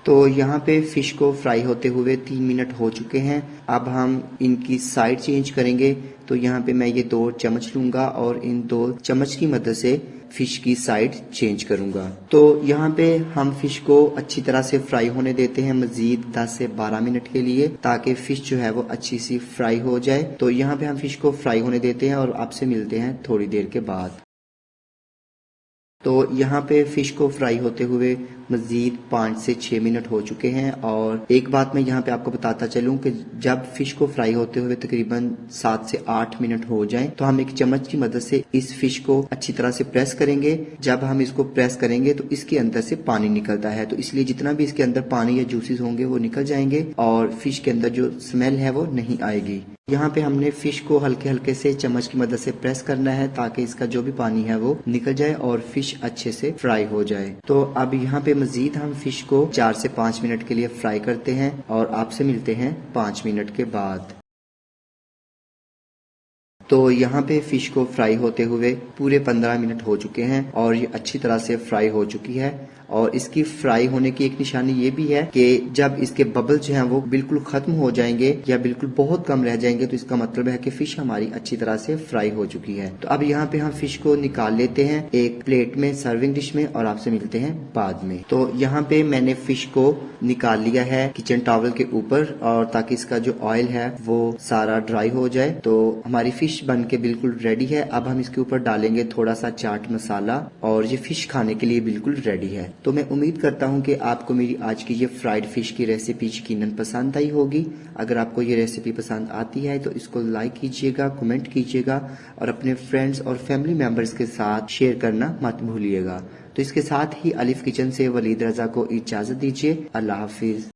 तो यहाँ पे फिश को फ्राई होते हुए 3 मिनट हो चुके हैं। अब हम इनकी साइड चेंज करेंगे। तो यहाँ पे मैं ये 2 चम्मच लूंगा और इन 2 चम्मच की मदद से फिश की साइड चेंज करूंगा। तो यहाँ पे हम फिश को अच्छी तरह से फ्राई होने देते हैं मजीद 10 से 12 मिनट के लिए, ताकि फिश जो है वो अच्छी सी फ्राई हो जाए। तो यहाँ पे हम फिश को फ्राई होने देते हैं और आपसे मिलते हैं थोड़ी देर के बाद। तो यहाँ पे फिश को फ्राई होते हुए मजीद 5 से 6 मिनट हो चुके हैं। और एक बात मैं यहाँ पे आपको बताता चलूँ कि जब फिश को फ्राई होते हुए तकरीबन 7 से 8 मिनट हो जाएं तो हम एक चम्मच की मदद से इस फिश को अच्छी तरह से प्रेस करेंगे। जब हम इसको प्रेस करेंगे तो इसके अंदर से पानी निकलता है, तो इसलिए जितना भी इसके अंदर पानी या जूसेस होंगे वो निकल जाएंगे और फिश के अंदर जो स्मेल है वो नहीं आएगी। यहाँ पे हमने फिश को हल्के हल्के से चम्मच की मदद से प्रेस करना है ताकि इसका जो भी पानी है वो निकल जाए और फिश अच्छे से फ्राई हो जाए। तो अब यहाँ पे मजीद हम फिश को 4 से 5 मिनट के लिए फ्राई करते हैं और आपसे मिलते हैं 5 मिनट के बाद। तो यहाँ पे फिश को फ्राई होते हुए पूरे 15 मिनट हो चुके हैं और ये अच्छी तरह से फ्राई हो चुकी है। और इसकी फ्राई होने की एक निशानी ये भी है कि जब इसके बबल जो हैं वो बिल्कुल खत्म हो जाएंगे या बिल्कुल बहुत कम रह जाएंगे तो इसका मतलब है कि फिश हमारी अच्छी तरह से फ्राई हो चुकी है। तो अब यहाँ पे हम फिश को निकाल लेते हैं एक प्लेट में, सर्विंग डिश में, और आपसे मिलते हैं बाद में। तो यहाँ पे मैंने फिश को निकाल लिया है किचन टॉवल के ऊपर और ताकि इसका जो ऑयल है वो सारा ड्राई हो जाए। तो हमारी फिश बन के बिल्कुल रेडी है। अब हम इसके ऊपर डालेंगे थोड़ा सा चाट मसाला और ये फिश खाने के लिए बिल्कुल रेडी है। तो मैं उम्मीद करता हूं कि आपको मेरी आज की ये फ्राइड फिश की रेसिपी यकीनन पसंद आई होगी। अगर आपको ये रेसिपी पसंद आती है तो इसको लाइक कीजिएगा, कमेंट कीजिएगा और अपने फ्रेंड्स और फैमिली मेंबर्स के साथ शेयर करना मत भूलिएगा। तो इसके साथ ही अलिफ किचन से वलीद रजा को इजाजत दीजिए। अल्लाह हाफिज।